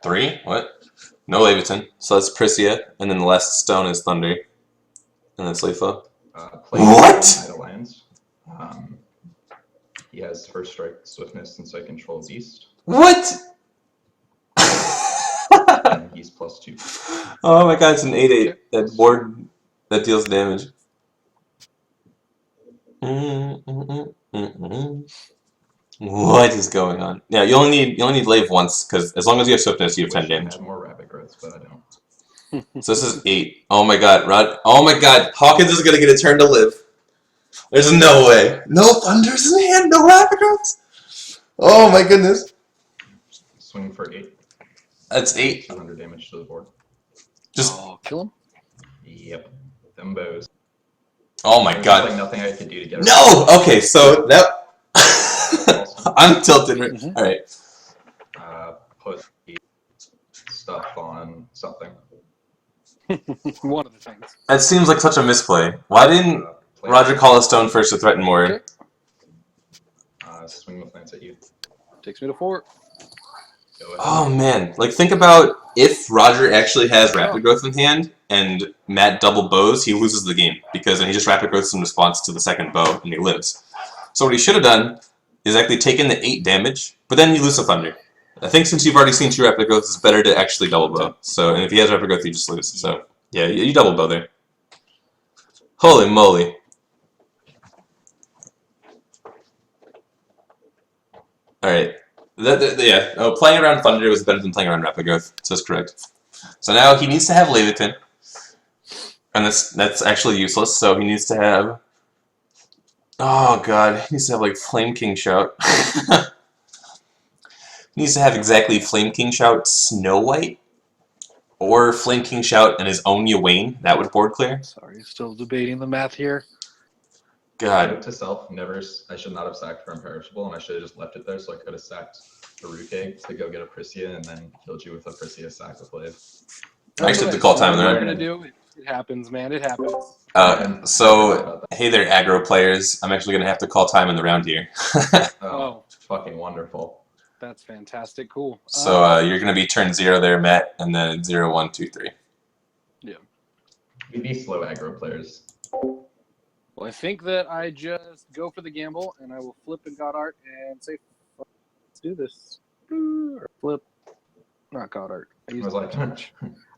A: 3? What? No Leviathan. So that's Pristia, and then the last stone is Thunder. And that's lethal.
C: Play
A: What?
C: Idle Lands. He has first strike, swiftness, and so I control beast.
A: What?
C: And he's +2.
A: Oh my god, it's an 8/8. That board that deals damage. What is going on? Yeah, you only need lave once because as long as you have swiftness, you have 10
C: Wish I
A: damage.
C: had more rapid growths, but I don't.
A: So this is 8. Oh my god, Rod. Oh my god, Hawkins is gonna get a turn to live. There's no way. No thunders in hand, no rapid growths. Oh my goodness.
C: Swing for 8.
A: That's 8.
C: 200 damage to the board.
A: Just
B: kill him.
C: Yep. Them bows.
A: oh my
C: There's
A: god.
C: like nothing I could do to get
A: No. Okay, so that I'm tilted.
B: Mhm.
A: All right.
C: Put the stuff on something.
B: One of the things.
A: That seems like such a misplay. Why didn't
C: Play
A: Roger call a stone first to threaten more?
B: Okay.
C: Swing with lance at you.
B: Takes me to 4.
C: Go ahead.
A: Oh man, like think about if Roger actually has rapid growth in hand and Matt double bows, he loses the game because then he just rapid growths in response to the second bow and he lives. So what he should have done is actually taken the 8 damage, but then you lose the thunder. I think since you've already seen 2 rapid growths, it's better to actually double bow. So and if he has rapid growth, you just lose. So yeah, you double bow there. Holy moly. Alright. Yeah, playing around Thunder was better than playing around Rapid Growth, so that's correct. So now he needs to have Leviathan, and that's actually useless, so he needs to have... Oh god, he needs to have like Flame King Shout. He needs to have exactly Flame King Shout Snow White, or Flame King Shout and his own Yawain. That would board clear.
B: Sorry, still debating the math here.
A: God.
C: Note to self, never. I should not have sacked for Imperishable, and I should have just left it there so I could have sacked a Ruke to go get a Priscia and then killed you with a Priscia sack with Lave.
A: I actually have to call time
B: What
A: on
B: are you
A: that.
B: gonna do? It happens, man. It happens.
A: So, hey there, aggro players. I'm actually going to have to call time in the round here.
B: Oh,
C: Fucking wonderful.
B: that's fantastic. Cool.
A: So you're going to be turn 0 there, Matt, and then 0, 1, 2, 3.
C: We'd be slow aggro players.
B: Well, I think that I just go for the gamble, and I will flip in God Art and say, let's do this. Or flip. Not God Art.
C: I was like,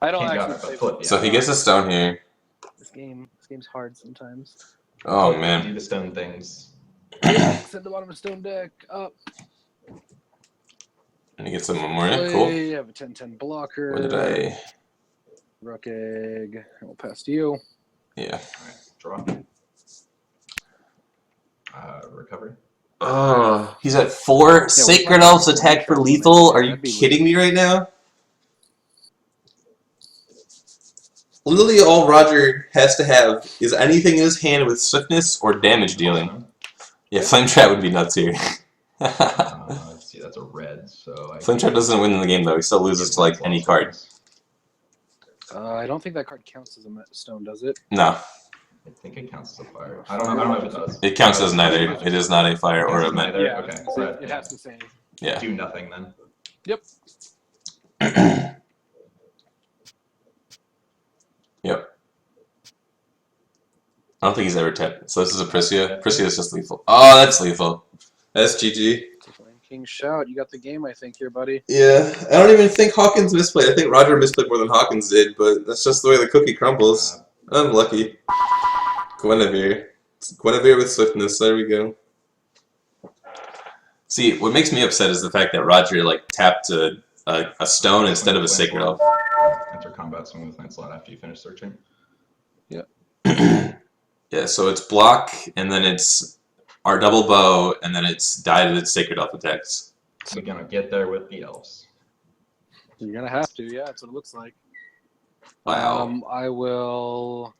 B: I don't
C: can't
B: actually
C: got it,
B: say
C: but flip, yeah.
A: So he gets a stone here.
B: This game's hard sometimes.
A: Oh,
C: Do
A: man.
C: the stone things.
B: Set the bottom of stone deck up.
A: And he gets a Memoria. Cool.
B: I have a 10/10 blocker.
A: What did I...
B: Rook egg. And we'll pass to you.
A: Yeah.
C: Alright, draw. Recovery.
A: Oh, he's at 4. Sacred Elves attack for lethal? Are you kidding me right now? Literally all Roger has to have is anything in his hand with swiftness or damage dealing. Yeah, Flame Trap would be nuts here.
C: Let's see, that's a red, so...
A: Flame Trap doesn't win in the game though, he still loses to like any card.
B: I don't think that card counts as a stone, does it?
A: No,
C: I think it counts as a fire. I don't know if it does.
A: it counts as neither. It is not a fire or a
C: Neither.
A: men.
B: Yeah,
C: Okay,
B: it has to say.
A: Yeah.
C: Do nothing then.
B: Yep.
A: Yep. I don't think he's ever tapped. So this is a Priscia. Priscia is just lethal. Oh, that's lethal. That's GG.
B: Flame King Shout. You got the game, I think, here, buddy.
A: Yeah, I don't even think Hawkins misplayed. I think Roger misplayed more than Hawkins did, but that's just the way the cookie crumbles. I'm lucky. Guinevere. It's Guinevere with swiftness. There we go. See, what makes me upset is the fact that Roger like tapped a stone instead of a sacred elf.
C: Enter combat, swing with Lancelot after you finish searching.
A: Yeah, so it's block, and then it's our double bow, and then it's die to the sacred elf attacks.
C: So we're gonna get there with the elves.
B: You're gonna have to. Yeah, that's what it looks like.
A: Wow.
B: I will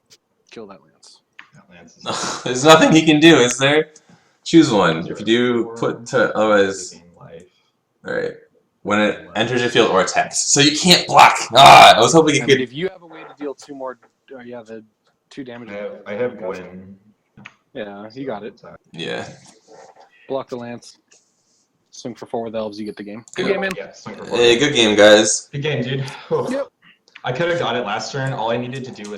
B: kill that lance.
C: That lance is
A: There's nothing he can do, is there? Choose one. If you do, put to otherwise.
C: taking life.
A: Alright. When it enters your field or attacks. So you can't block! Ah, I was hoping you
B: I mean,
A: could.
B: if you have a way to deal 2 more, the 2 damage.
C: I have Gwen.
B: Yeah, you got it.
A: Yeah.
B: Block the lance. Swing for 4 with elves. You get the game. Good
A: Yep.
B: game, man.
C: Yeah, swing for
A: Hey, good game, guys.
C: Good game, dude.
B: Yep.
C: I could have got it last turn. All I needed to do was